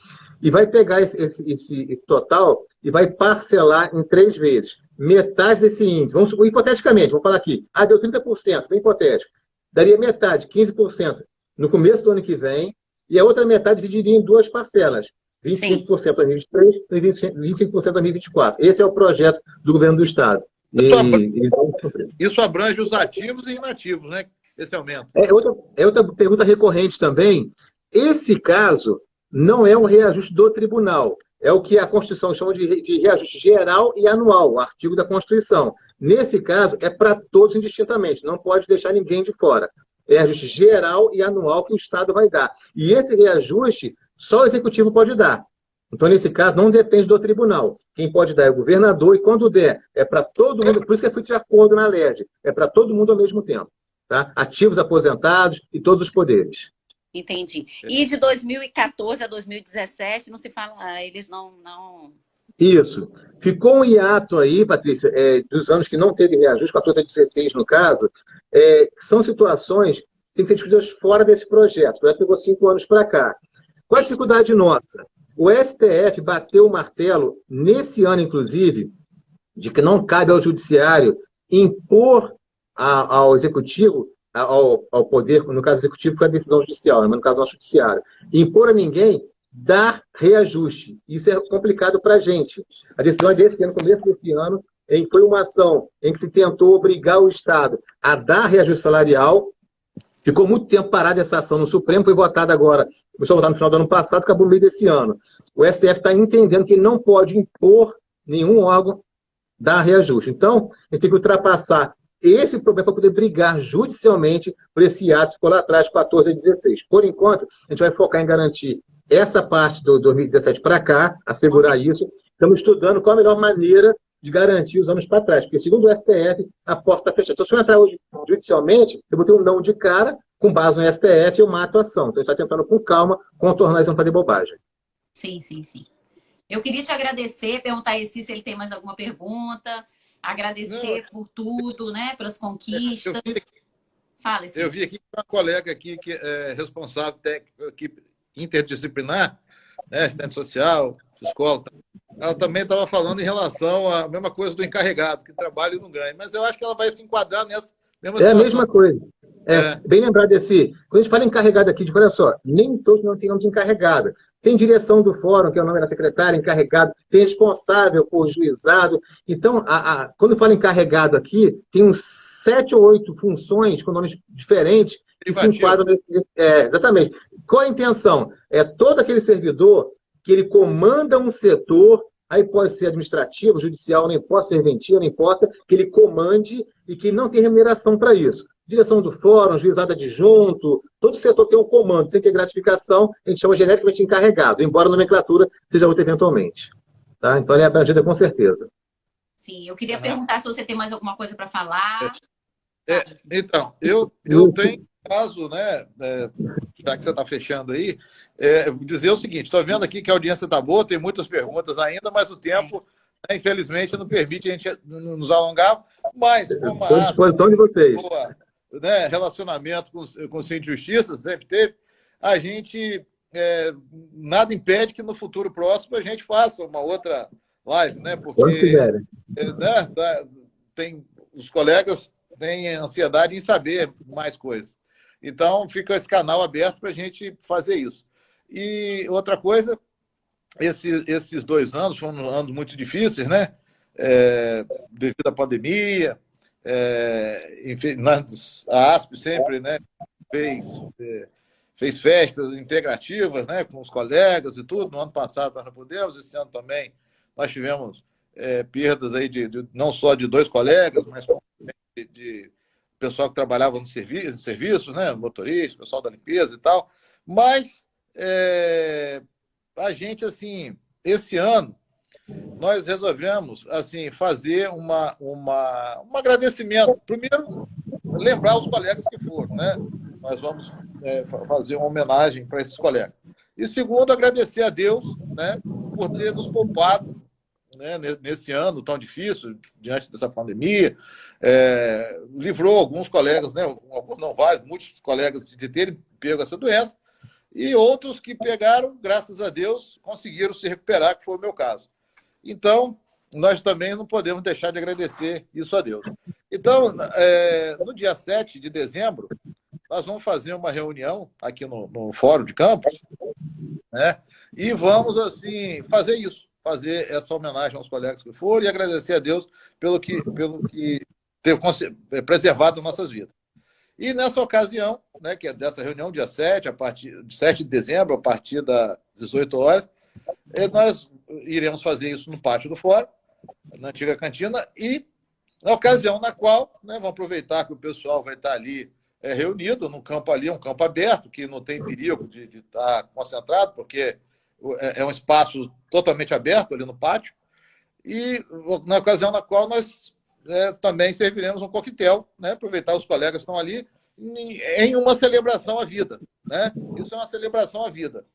e vai pegar esse total e vai parcelar em 3 vezes. Metade desse índice, vamos supor, hipoteticamente, vamos falar aqui, deu 30%, bem hipotético. Daria metade, 15%, no começo do ano que vem, e a outra metade dividiria em 2 parcelas. 25% em 2023 e 25% em 2024. Esse é o projeto do governo do Estado. Isso abrange os ativos e inativos, né? Esse aumento. Outra pergunta recorrente também. Esse caso não é um reajuste do tribunal. É o que a Constituição chama de reajuste geral e anual, o artigo da Constituição. Nesse caso, é para todos indistintamente, não pode deixar ninguém de fora. É reajuste geral e anual que o Estado vai dar. E esse reajuste só o Executivo pode dar. Então, nesse caso, não depende do tribunal. Quem pode dar é o governador, e quando der, é para todo mundo, por isso que é feito de acordo na LERJ, é para todo mundo ao mesmo tempo. Tá? Ativos, aposentados e todos os poderes. Entendi. E de 2014 a 2017, não se fala, eles não... Isso. Ficou um hiato aí, Patrícia, dos anos que não teve reajuste, 14 a 16 no caso, são situações que têm que ser discutidas fora desse projeto. O projeto pegou 5 anos para cá. Qual a dificuldade nossa? O STF bateu o martelo, nesse ano, inclusive, de que não cabe ao Judiciário impor ao Executivo, ao Poder, no caso Executivo foi a decisão judicial, mas no caso ao Judiciário, impor a ninguém dar reajuste. Isso é complicado para a gente. A decisão é desse ano, no começo desse ano, foi uma ação em que se tentou obrigar o Estado a dar reajuste salarial. Ficou muito tempo parada essa ação no Supremo, foi votada agora, começou a votar no final do ano passado, acabou no meio desse ano. O STF está entendendo que não pode impor nenhum órgão dar reajuste. Então, a gente tem que ultrapassar esse problema para poder brigar judicialmente por esse ato que ficou lá atrás, de 14 a 16. Por enquanto, a gente vai focar em garantir essa parte do 2017 para cá, assegurar isso. Estamos estudando qual a melhor maneira de garantir os anos para trás, porque segundo o STF, a porta está fechada. Então, se eu entrar hoje judicialmente, eu vou ter um não de cara, com base no STF, eu mato a ação. Então, a gente está tentando, com calma, contornar isso para de bobagem. Sim. Eu queria te agradecer, perguntar a Eci se ele tem mais alguma pergunta, agradecer por tudo, né, pelas conquistas. Fala, Eci. Eu vi aqui uma colega aqui que é responsável técnico, equipe interdisciplinar, né, assistente social, escola. Ela também estava falando em relação à mesma coisa do encarregado, que trabalha e não ganha. Mas eu acho que ela vai se enquadrar nessa mesma situação. É a mesma coisa. Bem lembrado desse. Quando a gente fala encarregado aqui, olha só, nem todos não têm nome de encarregado. Tem direção do fórum, que é o nome da secretária, encarregado, tem responsável por juizado. Então, quando fala encarregado aqui, tem uns 7 ou 8 funções com nomes diferentes que se enquadram nesse. Exatamente. Qual a intenção? É todo aquele servidor que ele comanda um setor, aí pode ser administrativo, judicial, não importa, serventia, não importa, que ele comande e que não tem remuneração para isso. Direção do fórum, juizado adjunto, todo setor tem um comando, sem ter gratificação, a gente chama genericamente de encarregado, embora a nomenclatura seja outra eventualmente. Tá? Então, ela é abrangida com certeza. Sim, eu queria perguntar se você tem mais alguma coisa para falar. Então, eu tenho caso, né, já que você está fechando aí, dizer o seguinte, estou vendo aqui que a audiência está boa, tem muitas perguntas ainda, mas o tempo, né, infelizmente, não permite a gente nos alongar, mas como estou à disposição de vocês. Né, relacionamento com o Cinto de Justiça, sempre teve, a gente, nada impede que no futuro próximo a gente faça uma outra live, né, porque os colegas têm ansiedade em saber mais coisas. Então, fica esse canal aberto para a gente fazer isso. E outra coisa, esses 2 anos foram anos muito difíceis, né? Devido à pandemia. Enfim, a ASP sempre, né, fez festas integrativas, né, com os colegas e tudo. No ano passado nós não pudemos, esse ano também nós tivemos perdas aí não só de 2 colegas, mas de pessoal que trabalhava no serviço, né, motorista, pessoal da limpeza e tal. Mas a gente, assim, esse ano, nós resolvemos, assim, fazer um agradecimento. Primeiro, lembrar os colegas que foram, né? Nós vamos fazer uma homenagem para esses colegas. E segundo, agradecer a Deus, né, por ter nos poupado, né, nesse ano tão difícil, diante dessa pandemia, livrou alguns colegas, né, alguns não vários, muitos colegas de terem pego essa doença, e outros que pegaram, graças a Deus, conseguiram se recuperar, que foi o meu caso. Então, nós também não podemos deixar de agradecer isso a Deus. Então, no dia 7 de dezembro, nós vamos fazer uma reunião aqui no Fórum de Campos, né? E vamos, assim, fazer isso, fazer essa homenagem aos colegas que foram e agradecer a Deus pelo que ter preservado nossas vidas. E nessa ocasião, né, que é dessa reunião, dia 7, a partir de 7 de dezembro, a partir das 18 horas, nós iremos fazer isso no pátio do Fórum, na antiga cantina, e na ocasião na qual, né, vamos aproveitar que o pessoal vai estar ali reunido num campo ali, um campo aberto, que não tem perigo de estar concentrado, porque é um espaço totalmente aberto ali no pátio, e na ocasião na qual nós também serviremos um coquetel, né, aproveitar os colegas que estão ali, em uma celebração à vida, né? Isso é uma celebração à vida,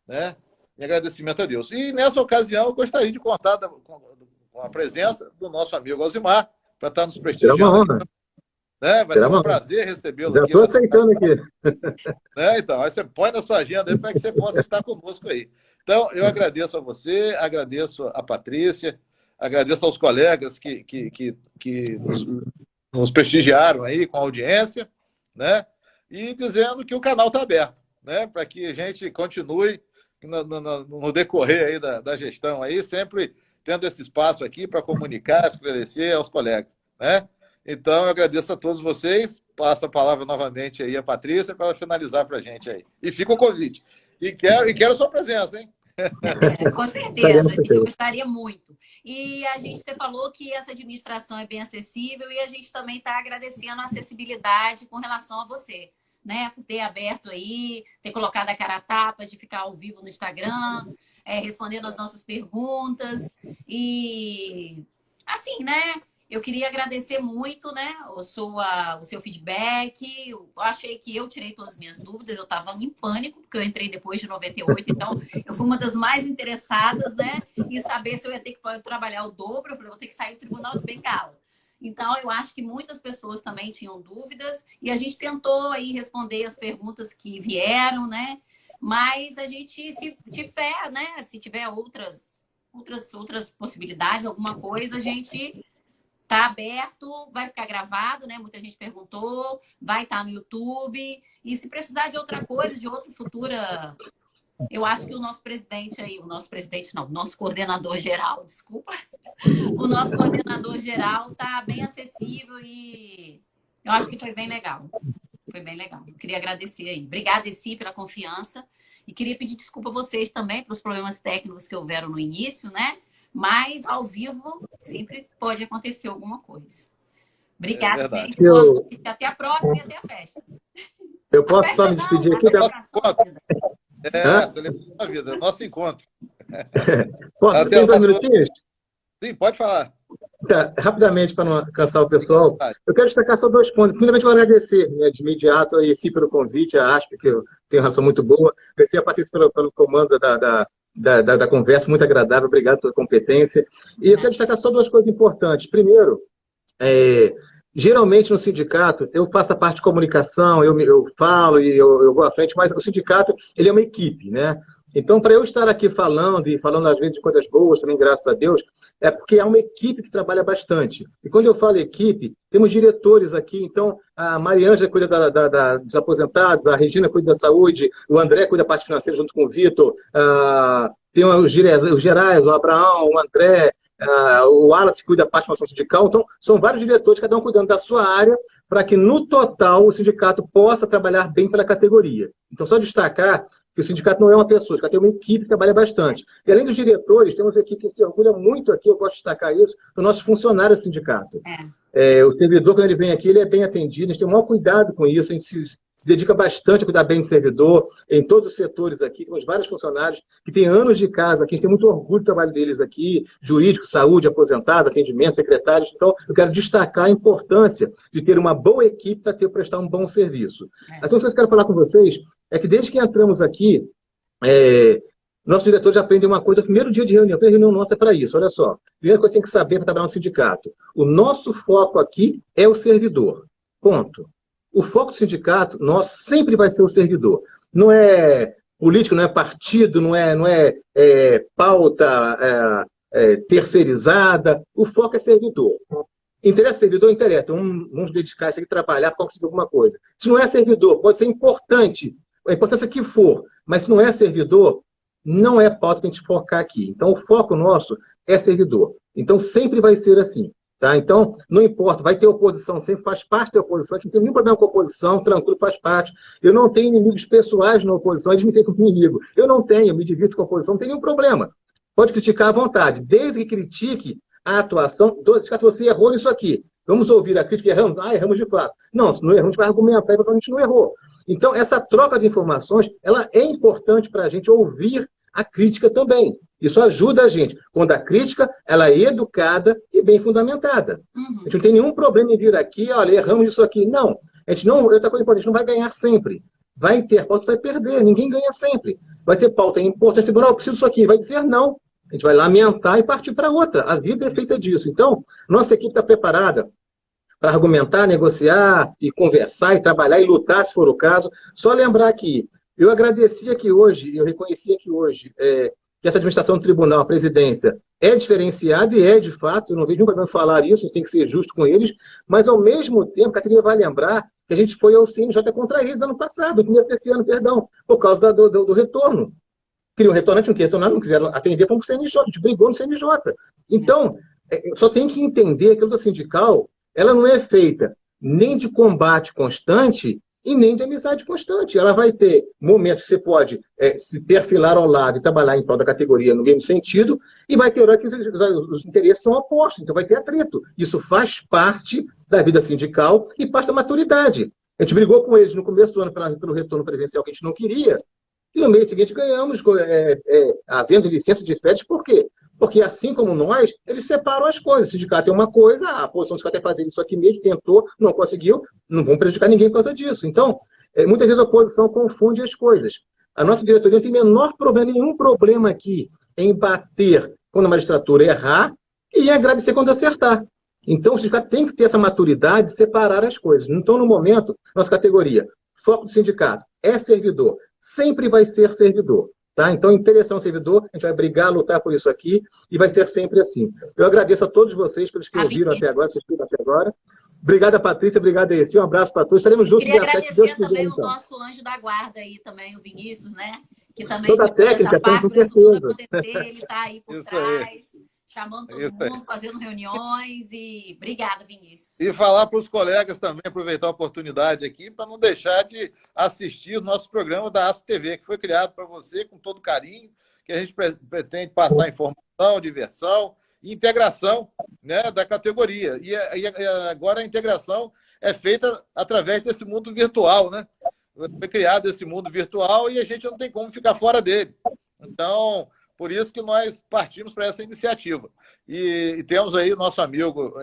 né? Em agradecimento a Deus. E nessa ocasião eu gostaria de contar com a presença do nosso amigo Alzimar, para estar nos prestigiando aqui, né? Vai ser um prazer recebê-lo aqui. Já estou aceitando aqui. Né? Então, aí você põe na sua agenda para que você possa estar conosco aí. Então, eu agradeço a você, agradeço a Patrícia, agradeço aos colegas que nos prestigiaram aí com a audiência, né? E dizendo que o canal está aberto, né? Para que a gente continue no decorrer aí da gestão aí, sempre tendo esse espaço aqui para comunicar, esclarecer aos colegas, né? Então, eu agradeço a todos vocês. Passo a palavra novamente aí a Patrícia para finalizar para a gente aí. E fica o convite. E quero a sua presença, hein? Com certeza, a gente gostaria muito. E a gente falou que essa administração é bem acessível e a gente também está agradecendo a acessibilidade com relação a você, né? Por ter aberto aí, ter colocado a cara a tapa, de ficar ao vivo no Instagram, respondendo as nossas perguntas. E assim, né? Eu queria agradecer muito, né, o seu feedback. Eu achei que eu tirei todas as minhas dúvidas. Eu estava em pânico, porque eu entrei depois de 98. Então, eu fui uma das mais interessadas, né, em saber se eu ia ter que trabalhar o dobro. Eu falei, vou ter que sair do tribunal de Bengala. Então, eu acho que muitas pessoas também tinham dúvidas. E a gente tentou aí responder as perguntas que vieram, né? Mas a gente, se tiver, né, se tiver outras possibilidades, alguma coisa, a gente... Tá aberto, vai ficar gravado, né? Muita gente perguntou, vai estar no YouTube. E se precisar de outra coisa, de outra futura... Eu acho que o nosso presidente aí, o nosso coordenador geral, desculpa. O nosso coordenador geral tá bem acessível e eu acho que foi bem legal. Foi bem legal. Eu queria agradecer aí. Obrigada, Eci, pela confiança. E queria pedir desculpa a vocês também pelos problemas técnicos que houveram no início, né? Mas, ao vivo, sempre pode acontecer alguma coisa. Obrigada, gente. Boa noite. Até a próxima e até a festa. Eu posso só me despedir aqui? Celebração da vida. Nosso encontro. Posso ter 2 minutinhos? Sim, pode falar. Tá, rapidamente, para não cansar o pessoal, eu quero destacar só 2 pontos. Primeiramente, eu vou agradecer, né, de imediato a Eci pelo convite, a ASP, que eu tenho uma relação muito boa. Agradecer a Patrícia pelo comando da conversa, muito agradável, obrigado pela competência. E eu quero destacar só 2 coisas importantes. Primeiro, geralmente no sindicato, eu faço a parte de comunicação, eu falo e eu vou à frente, mas o sindicato, ele é uma equipe, né? Então, para eu estar aqui falando, e falando às vezes de coisas boas também, graças a Deus, é porque é uma equipe que trabalha bastante. E quando eu falo equipe, temos diretores aqui, então a Mariângela cuida dos aposentados, a Regina cuida da saúde, o André cuida da parte financeira junto com o Vitor, tem os Gerais, o Abraão, o André, o Wallace cuida da parte de formação sindical. Então, são vários diretores, cada um cuidando da sua área, para que no total o sindicato possa trabalhar bem pela categoria. Então, só destacar que o sindicato não é uma pessoa, o sindicato é uma equipe que trabalha bastante. E além dos diretores, temos uma equipe que se orgulha muito aqui, eu gosto de destacar isso, dos nossos funcionários do sindicato. O servidor, quando ele vem aqui, ele é bem atendido, a gente tem o maior cuidado com isso, a gente se dedica bastante a cuidar bem do servidor, em todos os setores aqui, temos vários funcionários que têm anos de casa aqui, a gente tem muito orgulho do trabalho deles aqui, jurídico, saúde, aposentado, atendimento, secretários. Então, eu quero destacar a importância de ter uma boa equipe para prestar um bom serviço. A segunda coisa que eu quero falar com vocês é que desde que entramos aqui, nosso diretor já aprendeu uma coisa no primeiro dia de reunião. A primeira reunião nossa é para isso, olha só. Primeira coisa que tem que saber para trabalhar no sindicato. O nosso foco aqui é o servidor. Ponto. O foco do sindicato nosso sempre vai ser o servidor. Não é político, não é partido, não é pauta terceirizada. O foco é servidor. Interessa servidor? Interessa. Então, vamos dedicar isso aqui, trabalhar para conseguir alguma coisa. Se não é servidor, pode ser importante, a importância que for, mas se não é servidor, não é pauta que a gente focar aqui. Então, o foco nosso é servidor. Então, sempre vai ser assim. Tá? Então, não importa, vai ter oposição, sempre faz parte da oposição, a gente não tem nenhum problema com a oposição, tranquilo, faz parte. Eu não tenho inimigos pessoais na oposição, eles me têm como inimigo. Eu não tenho, eu me divirto com a oposição, não tem nenhum problema. Pode criticar à vontade, desde que critique a atuação, você errou nisso aqui. Vamos ouvir a crítica, erramos? Erramos de fato. Não, se não erramos, a gente vai argumentar e a gente não errou. Então, essa troca de informações, ela é importante para a gente ouvir a crítica também. Isso ajuda a gente. Quando a crítica, ela é educada e bem fundamentada. A gente não tem nenhum problema em vir aqui, olha, erramos isso aqui. Não. A gente não, outra coisa importante, a gente não vai ganhar sempre. Vai ter pauta, vai perder. Ninguém ganha sempre. Vai ter pauta importante, eu preciso disso aqui. Vai dizer não. A gente vai lamentar e partir para outra. A vida é feita disso. Então, nossa equipe está preparada para argumentar, negociar e conversar e trabalhar e lutar, se for o caso. Só lembrar que eu agradeci aqui hoje, eu reconheci aqui hoje que essa administração do tribunal, a presidência, é diferenciada e é de fato, eu não vejo nenhum problema falar isso, a gente tem que ser justo com eles, mas ao mesmo tempo, a Catarina vai lembrar que a gente foi ao CNJ contra eles ano passado, no começo desse ano, perdão, por causa do retorno. Queriam retornar, não queriam retornar, não quiseram atender, fomos para o CNJ, a gente brigou no CNJ. Então, só tem que entender que a luta sindical, ela não é feita nem de combate constante e nem de amizade constante. Ela vai ter momentos que você pode se perfilar ao lado e trabalhar em prol da categoria no mesmo sentido, e vai ter hora que os interesses são opostos, então vai ter atrito. Isso faz parte da vida sindical e parte da maturidade. A gente brigou com eles no começo do ano pelo retorno presencial que a gente não queria, e no mês seguinte ganhamos, havendo licença de férias. Por quê? Porque, assim como nós, eles separam as coisas. O sindicato é uma coisa, a posição do sindicato é fazer isso aqui mesmo, tentou, não conseguiu, não vão prejudicar ninguém por causa disso. Então, muitas vezes a oposição confunde as coisas. A nossa diretoria não tem nenhum problema aqui em bater quando a magistratura errar e agradecer quando acertar. Então, o sindicato tem que ter essa maturidade de separar as coisas. Então, no momento, nossa categoria, foco do sindicato é servidor, sempre vai ser servidor. Tá? Então, interessar um servidor, a gente vai brigar, lutar por isso aqui, e vai ser sempre assim. Eu agradeço a todos vocês pelos que ouviram até agora, assistiram até agora. Obrigada, Patrícia, obrigada, Eci. Um abraço para todos. Estaremos juntos. Queria agradecer também o nosso anjo da guarda aí, também, o Vinícius, né? Que também toda a técnica, essa parte, com certeza. Ele está aí por trás, chamando todo mundo, fazendo reuniões. E obrigado, Vinícius. E falar para os colegas também, aproveitar a oportunidade aqui, para não deixar de assistir o nosso programa da ASP TV, que foi criado para você com todo carinho, que a gente pretende passar informação, diversão e integração, né, da categoria. E agora a integração é feita através desse mundo virtual, né? Foi criado esse mundo virtual e a gente não tem como ficar fora dele. Então, por isso que nós partimos para essa iniciativa. E temos aí o nosso amigo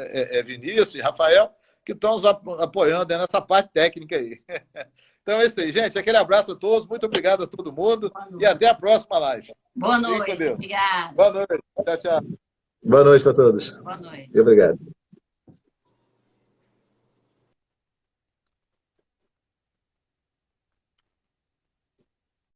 Vinícius e Rafael, que estão nos apoiando nessa parte técnica aí. Então é isso aí, gente. Aquele abraço a todos. Muito obrigado a todo mundo. E até a próxima live. Boa noite. Obrigada. Boa noite. Tchau, tchau. Boa noite para todos. Boa noite. Obrigado.